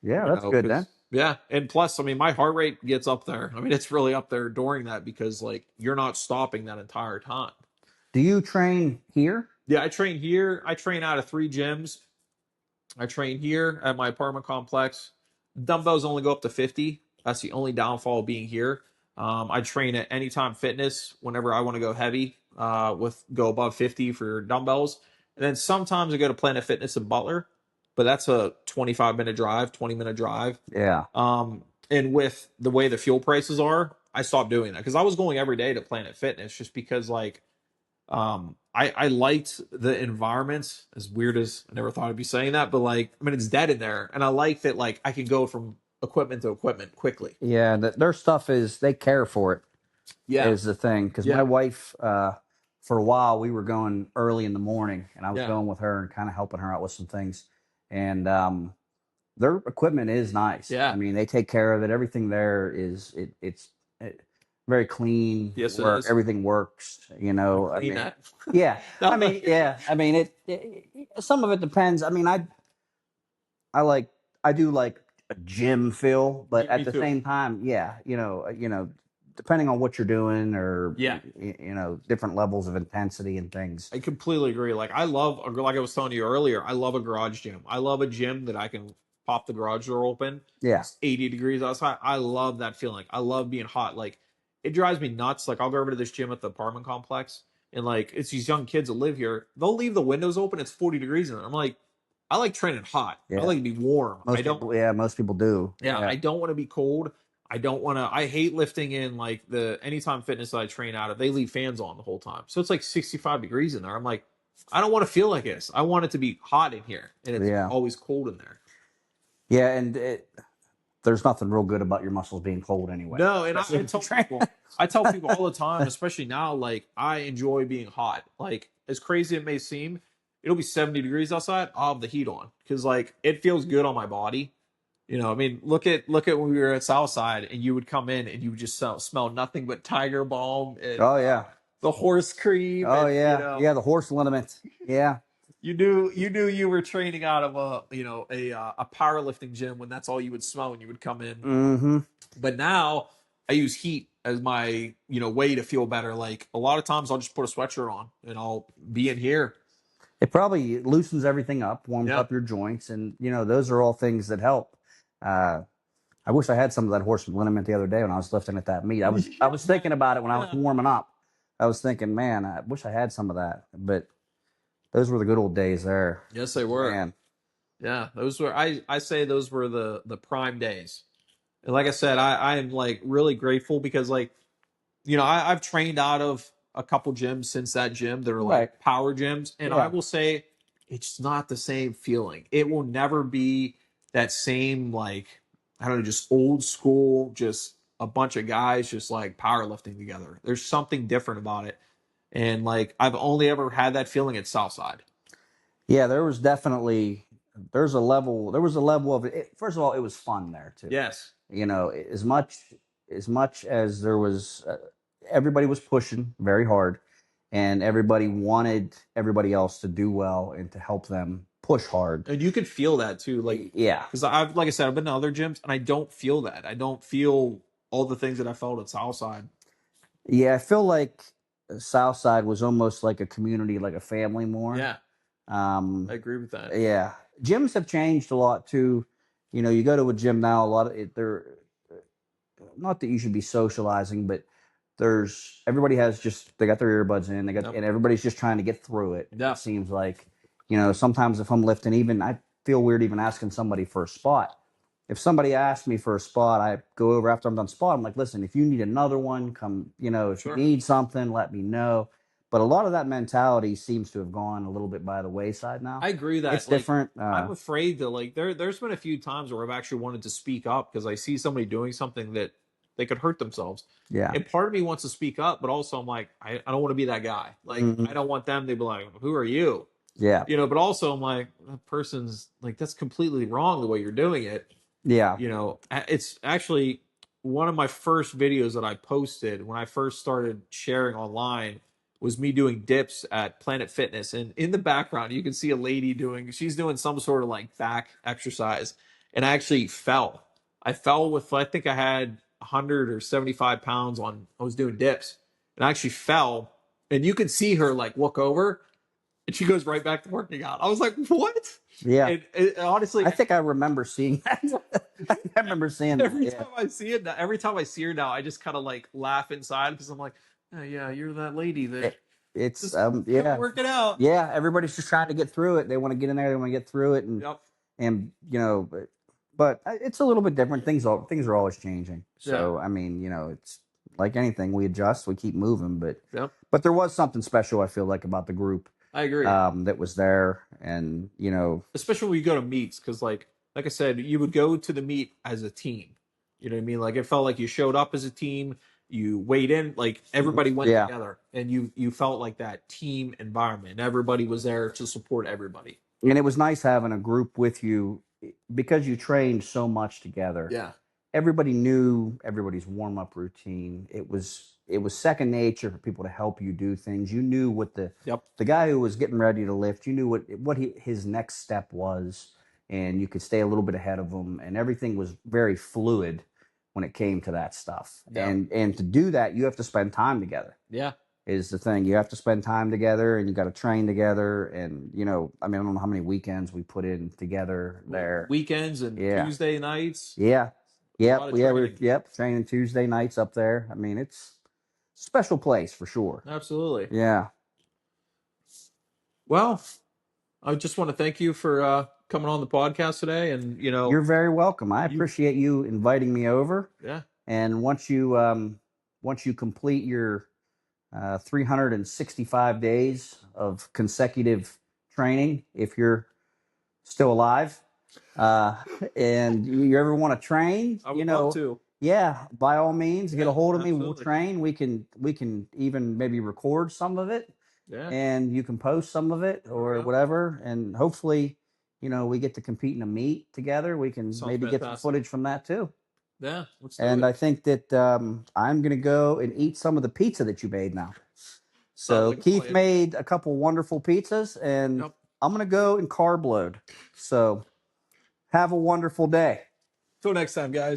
Yeah. That's good then. because yeah. And plus, I mean, my heart rate gets up there. I mean, it's really up there during that because like you're not stopping that entire time. Do you train here? Yeah, I train here. I train out of 3 gyms. I train here at my apartment complex. Dumbbells only go up to 50. That's the only downfall of being here. I train at Anytime Fitness whenever I want to go heavy, go above 50 for dumbbells. And then sometimes I go to Planet Fitness in Butler, but that's a 25-minute drive, 20-minute drive. Yeah. And with the way the fuel prices are, I stopped doing that because I was going every day to Planet Fitness just because like I liked the environment, as weird as I never thought I'd be saying that, but like I mean it's dead in there, and I like that like I can go from equipment to equipment quickly. Yeah. Their stuff is, they care for it, Yeah, is the thing. Because my yeah, wife, for a while, we were going early in the morning and I was yeah. going with her and kind of helping her out with some things. And their equipment is nice. Yeah. I mean, they take care of it. Everything there it's very clean. Yes, it Work, is. everything works. I Clean mean, that. yeah. No, I mean, yeah. I mean, some of it depends. I mean, I do like a gym feel, but me at the too. same time, yeah, depending on what you're doing or Yeah. different levels of intensity and things. I completely agree. Like I love, like I was telling you earlier, I love a garage gym. I love a gym that I can pop the garage door open. Yeah. It's 80 degrees outside. I love that feeling. I love being hot. Like it drives me nuts. Like I'll go over to this gym at the apartment complex, and like it's these young kids that live here. They'll leave the windows open. It's 40 degrees in there. I'm like, I like training hot. I Yeah. like to be warm. Most people do. Yeah, I don't want to be cold. I don't want to. I hate lifting in like the Anytime Fitness that I train out of. They leave fans on the whole time, so it's like 65 degrees in there. I'm like, I don't want to feel like this. I want it to be hot in here, and it's Yeah. always cold in there. Yeah, and there's nothing real good about your muscles being cold anyway. No, and I tell people all the time, especially now, like I enjoy being hot. Like as crazy it may seem, it'll be 70 degrees outside. I'll have the heat on because like it feels good on my body. I mean, look at when we were at Southside, and you would come in and you would just smell nothing but Tiger Balm and Oh yeah. the horse cream. Oh And, yeah. Yeah, the horse liniment. Yeah. you knew you were training out of a powerlifting gym when that's all you would smell when you would come in. Mm-hmm. But now I use heat as my way to feel better. Like a lot of times I'll just put a sweatshirt on and I'll be in here. It probably loosens everything up, warms Yeah. up your joints, and those are all things that help. I wish I had some of that horse liniment the other day when I was lifting at that meet. I was thinking about it when I was warming up. I was thinking, man, I wish I had some of that. But those were the good old days there. Yes, they were. Man. Yeah, those were I say those were the prime days. And like I said, I am like really grateful because like I've trained out of a couple gyms since that gym that are like Right. power gyms, and Yeah. I will say it's not the same feeling. It will never be that same like I don't know, just old school, just a bunch of guys just like powerlifting together. There's something different about it, and like I've only ever had that feeling at Southside. Yeah, there was a level of it. First of all, it was fun there too. Yes. As much as there was, everybody was pushing very hard, and everybody wanted everybody else to do well and to help them push hard. And you could feel that too, like Yeah, because like I said, I've been to other gyms and I don't feel that. I don't feel all the things that I felt at Southside. yeah. I feel like Southside was almost like a community, like a family more. Yeah, I agree with that. Yeah, gyms have changed a lot too. You go to a gym now, a lot of it. They're not that you should be socializing, but everybody has they got their earbuds in, Yep. and everybody's just trying to get through it. Yeah. It seems like, sometimes if I'm lifting, even I feel weird even asking somebody for a spot. If somebody asks me for a spot, I go over after I'm done spot. I'm like, listen, if you need another one, come, if Sure. you need something, let me know. But a lot of that mentality seems to have gone a little bit by the wayside now. I agree that It's different. I'm afraid to there's been a few times where I've actually wanted to speak up because I see somebody doing something that they could hurt themselves. Yeah. And part of me wants to speak up, but also I'm like, I don't want to be that guy. Like I don't want them to be like, who are you? Yeah. But also I'm like, that person's like, that's completely wrong the way you're doing it. Yeah. It's actually one of my first videos that I posted when I first started sharing online was me doing dips at Planet Fitness. And in the background, you can see a lady she's doing some sort of like back exercise. And I actually fell. I fell with, I think I had 100 or 75 pounds I was doing dips. And I actually fell. And you could see her like look over and she goes right back to working out. I was like, what? Yeah. And honestly, I think I remember seeing that. I remember seeing every that. time I see it, every time I see her now, I just kind of like laugh inside because I'm like, oh, yeah, you're that lady that It's just yeah, working out. yeah. Everybody's just trying to get through it. They want to get in there. They want to get through it, Yep. and but it's a little bit different. Things are always changing. So Yeah. I mean, it's like anything. We adjust. We keep moving. But Yep. but there was something special. I feel like about the group. I agree. That was there, and especially when you go to meets, because like I said, you would go to the meet as a team. You know what I mean? Like it felt like you showed up as a team. You weighed in, like everybody went together, and you felt like that team environment. Everybody was there to support everybody. And it was nice having a group with you because you trained so much together. Yeah. Everybody knew everybody's warm-up routine. It was second nature for people to help you do things. You knew what the guy who was getting ready to lift, you knew what his next step was, and you could stay a little bit ahead of him, and everything was very fluid when it came to that stuff. Yeah. And to do that, you have to spend time together. Yeah. Is the thing. You have to spend time together, and you got to train together. And I mean, I don't know how many weekends we put in together there. Weekends and Tuesday nights. Yeah. Yep. Yeah. Training Tuesday nights up there. I mean, it's a special place for sure. Absolutely. Yeah. Well, I just want to thank you for coming on the podcast today, and you're very welcome. I appreciate you inviting me over. Yeah. And once you complete your 365 days of consecutive training, if you're still alive, and you ever want to train, I would love to. Yeah, by all means, get a hold of me. We'll train. We can even maybe record some of it. Yeah. And you can post some of it or whatever, and hopefully, we get to compete in a meet together. We can maybe get some footage from that too. Yeah. And I think that I'm going to go and eat some of the pizza that you made now. So Keith made a couple wonderful pizzas, and I'm going to go and carb load. So have a wonderful day. Till next time, guys.